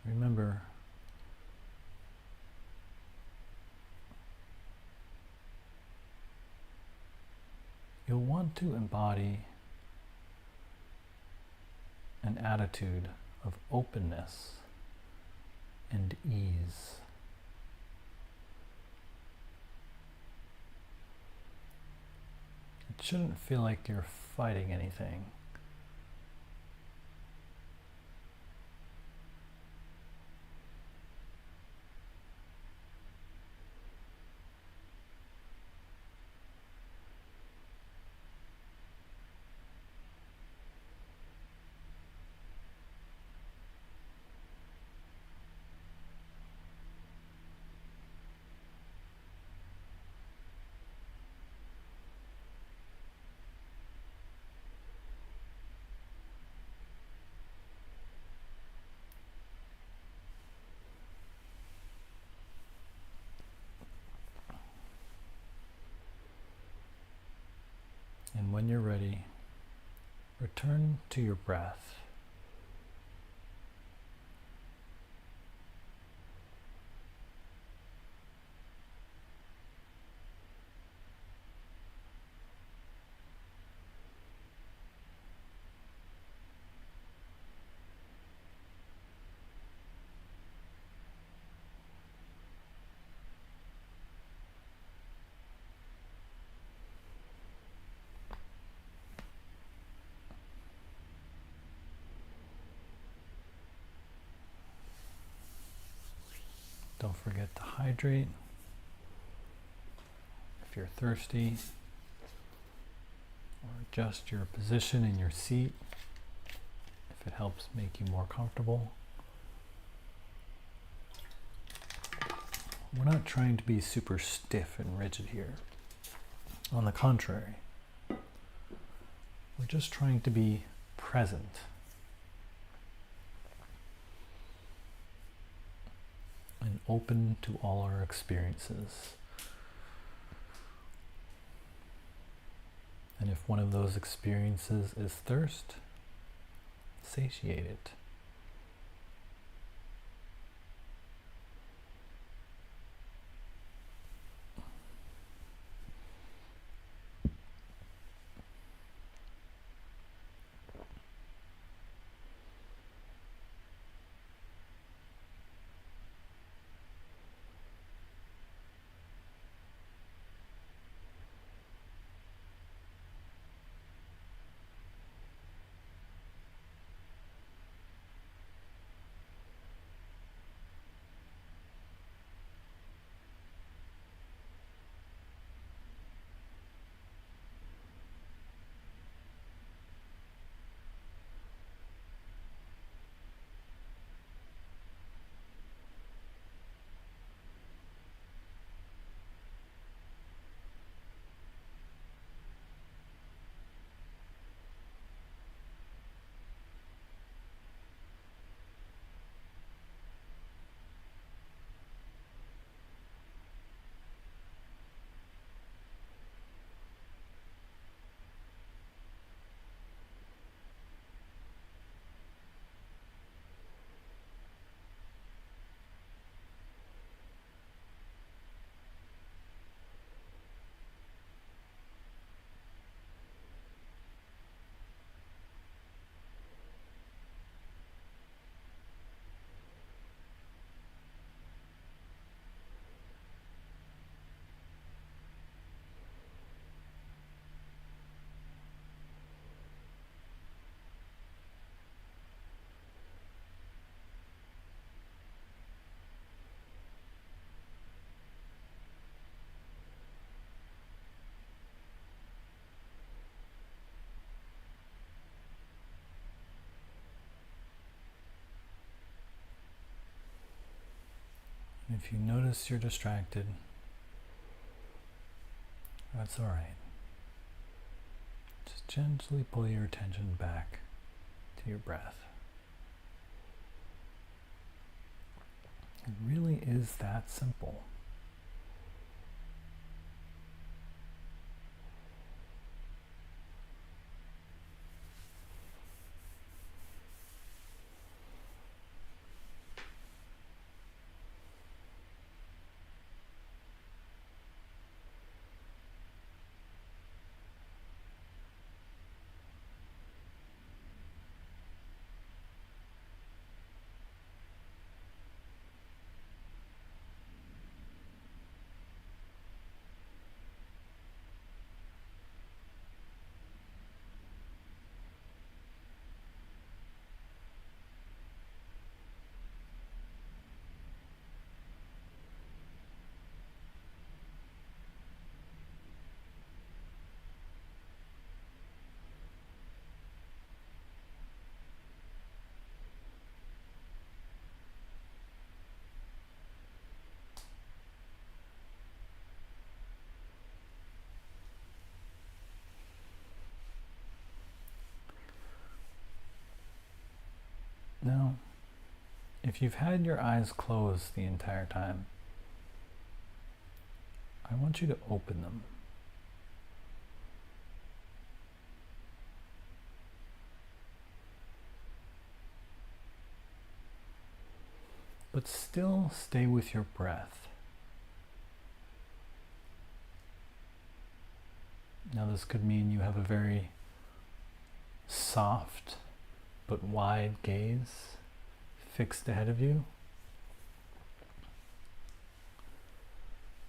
Remember, you'll want to embody an attitude of openness and ease. It shouldn't feel like you're fighting anything. And when you're ready, return to your breath. Don't forget to hydrate. If you're thirsty, or adjust your position in your seat if it helps make you more comfortable. We're not trying to be super stiff and rigid here. On the contrary, we're just trying to be present. And open to all our experiences. And if one of those experiences is thirst, satiate it. If you notice you're distracted, that's all right. Just gently pull your attention back to your breath. It really is that simple. Now, if you've had your eyes closed the entire time, I want you to open them. But still stay with your breath. Now, this could mean you have a very soft but wide gaze fixed ahead of you.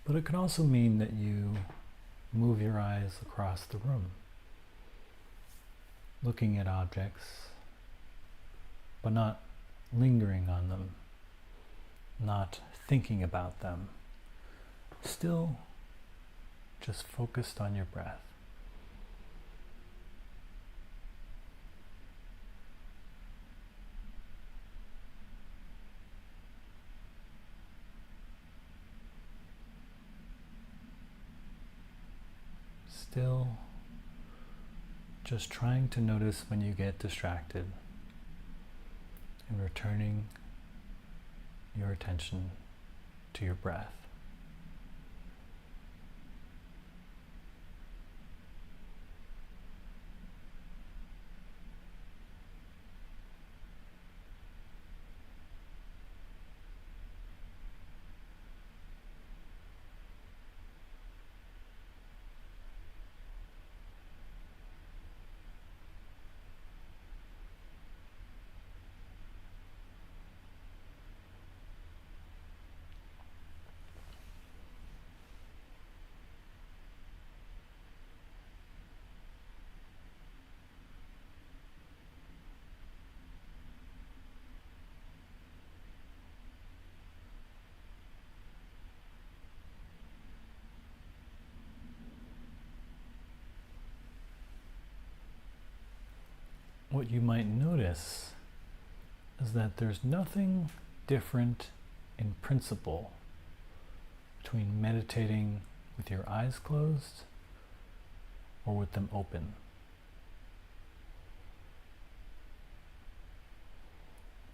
But it could also mean that you move your eyes across the room, looking at objects, but not lingering on them, not thinking about them, still just focused on your breath. Still just trying to notice when you get distracted and returning your attention to your breath. What you might notice is that there's nothing different in principle between meditating with your eyes closed or with them open.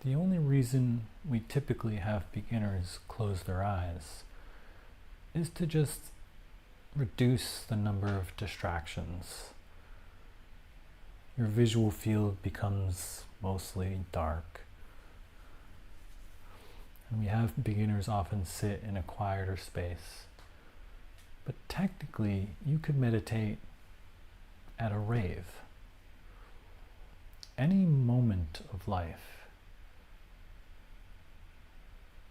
The only reason we typically have beginners close their eyes is to just reduce the number of distractions. Your visual field becomes mostly dark. And we have beginners often sit in a quieter space. But technically, you could meditate at a rave. Any moment of life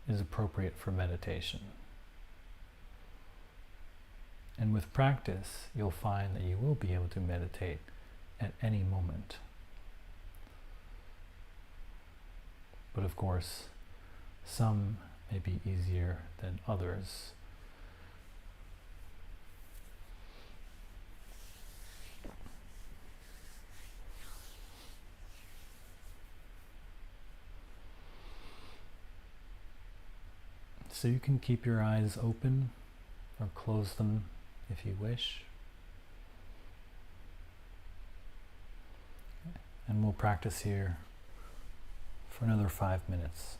is appropriate for meditation. And with practice, you'll find that you will be able to meditate at any moment. But of course, some may be easier than others. So you can keep your eyes open or close them if you wish. And we'll practice here for another 5 minutes.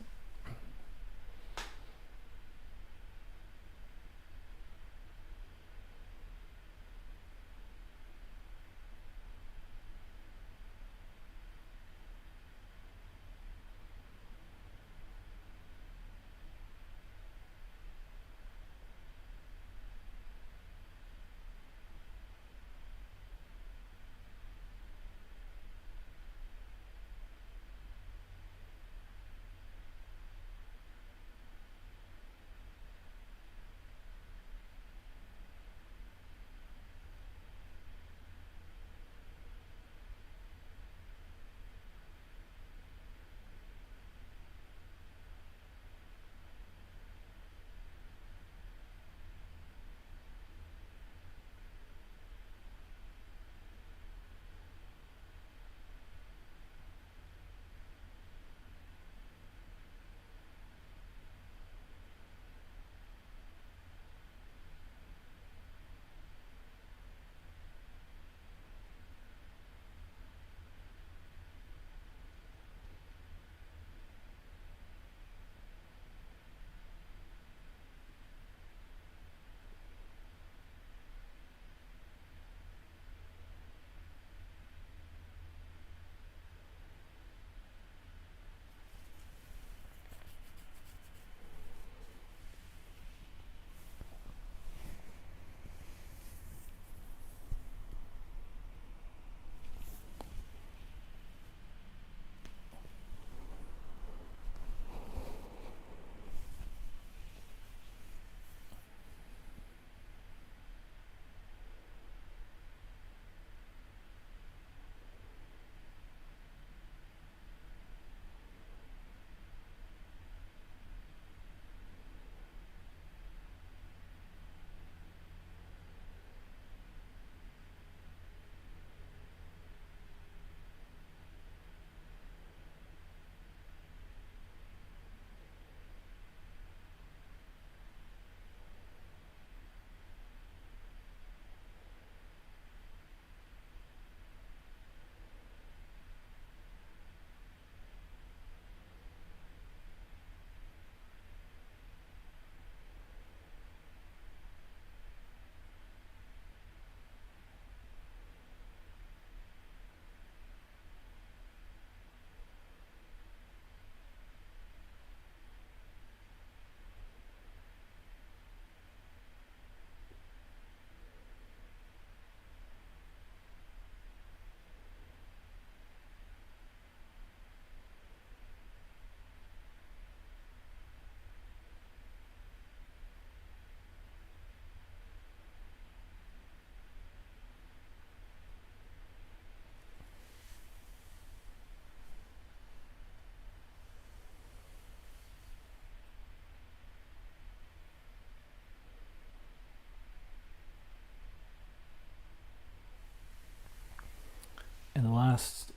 In the last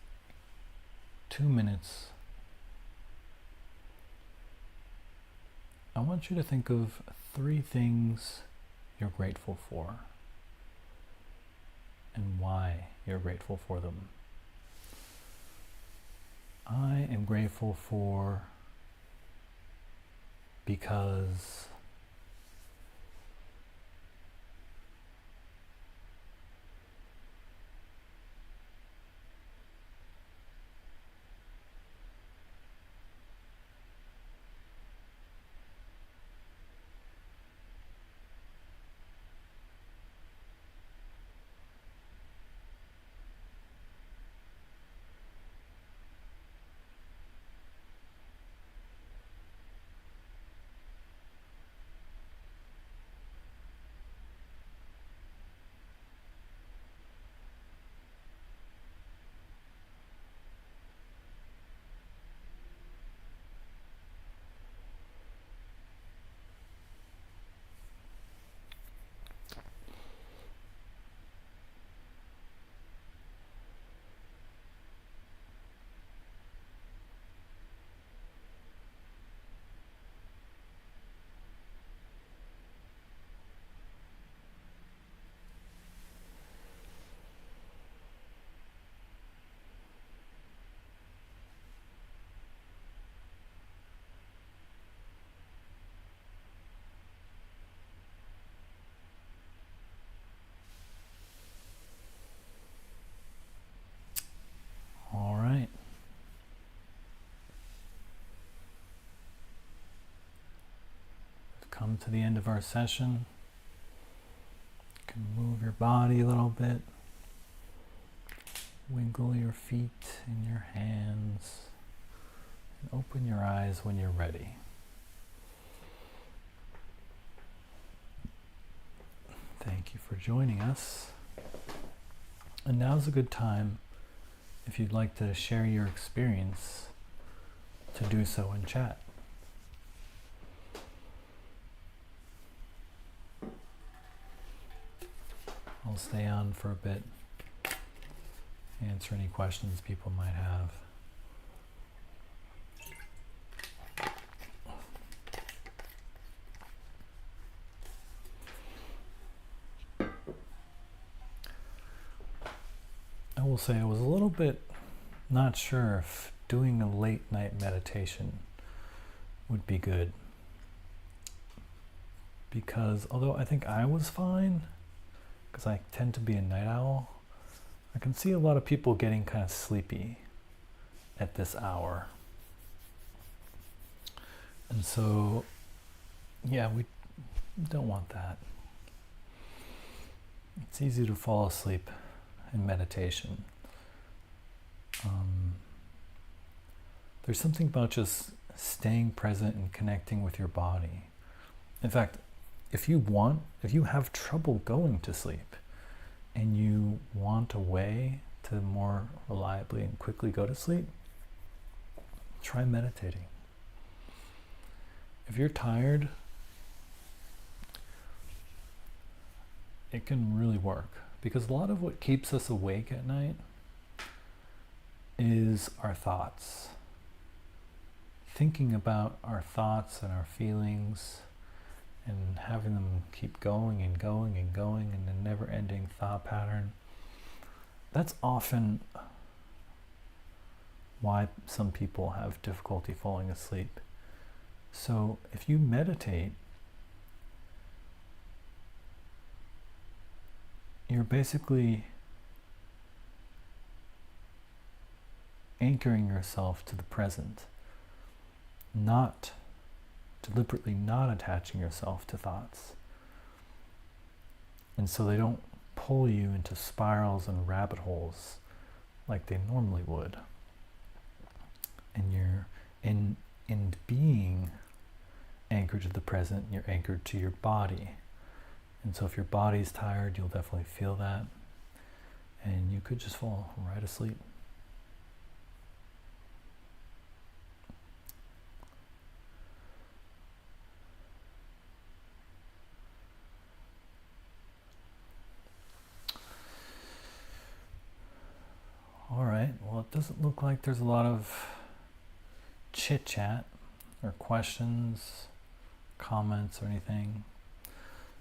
2 minutes, I want you to think of 3 things you're grateful for and why you're grateful for them. I am grateful for because come to the end of our session. You can move your body a little bit. Wiggle your feet and your hands. And open your eyes when you're ready. Thank you for joining us. And now's a good time, if you'd like to share your experience, to do so in chat. I'll stay on for a bit, answer any questions people might have. I will say I was a little bit not sure if doing a late night meditation would be good, because although I think I was fine, because I tend to be a night owl, I can see a lot of people getting kind of sleepy at this hour. And so, yeah, we don't want that. It's easy to fall asleep in meditation. There's something about just staying present and connecting with your body. In fact, if you have trouble going to sleep and you want a way to more reliably and quickly go to sleep, try meditating. If you're tired, it can really work, because a lot of what keeps us awake at night is our thoughts. Thinking about our thoughts and our feelings and having them keep going and going and going in a never-ending thought pattern. That's often why some people have difficulty falling asleep. So if you meditate, you're basically anchoring yourself to the present, deliberately not attaching yourself to thoughts. And so they don't pull you into spirals and rabbit holes like they normally would. And you're in being anchored to the present, you're anchored to your body. And so if your body's tired, you'll definitely feel that. And you could just fall right asleep. All right, well, it doesn't look like there's a lot of chit chat or questions, comments, or anything.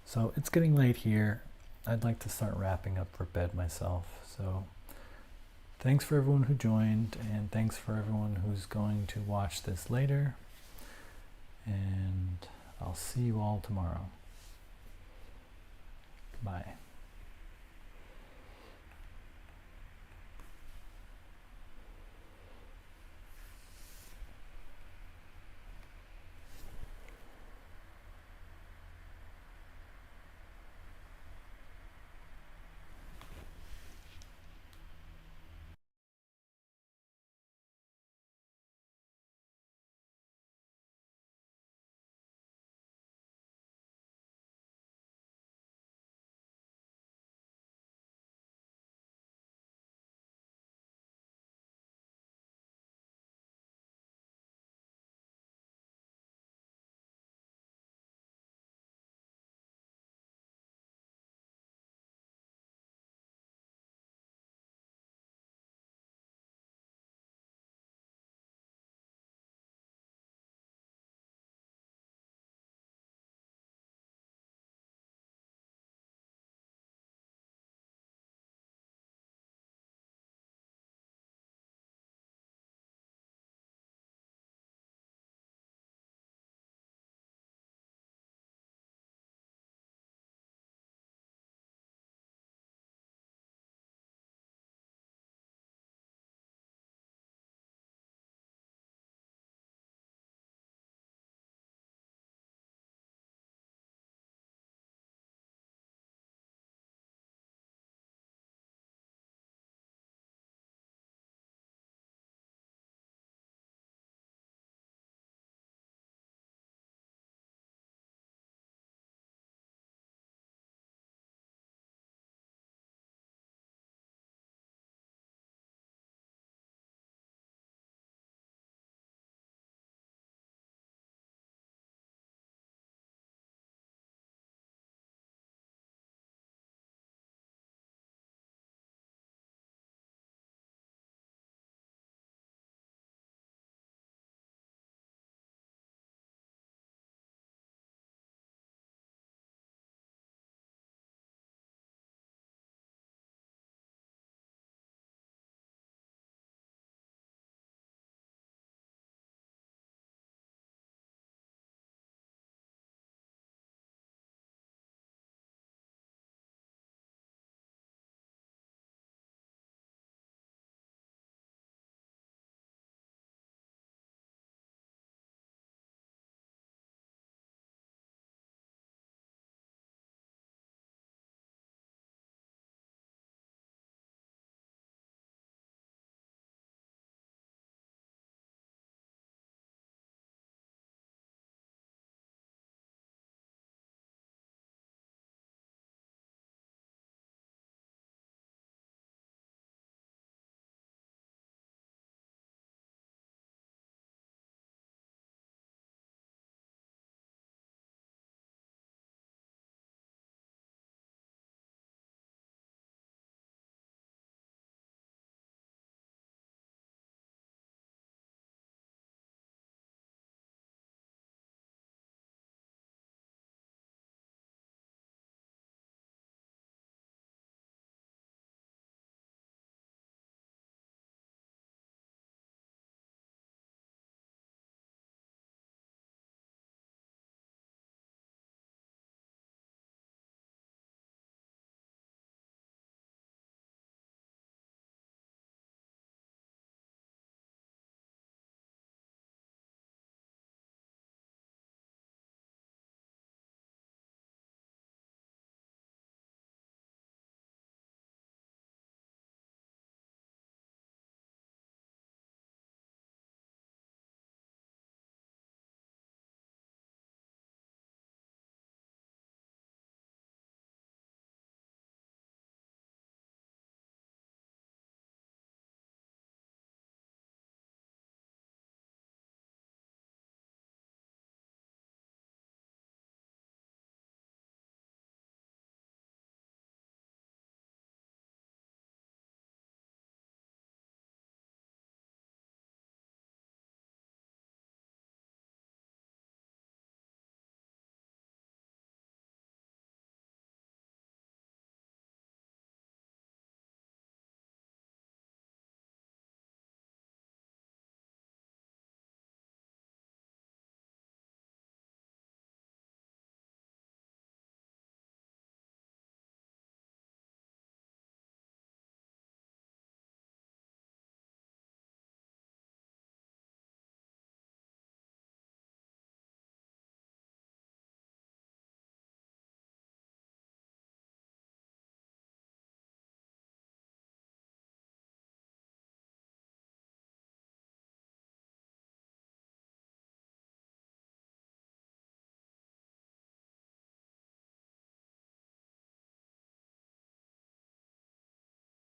So it's getting late here. I'd like to start wrapping up for bed myself. So thanks for everyone who joined, and thanks for everyone who's going to watch this later. And I'll see you all tomorrow. Bye.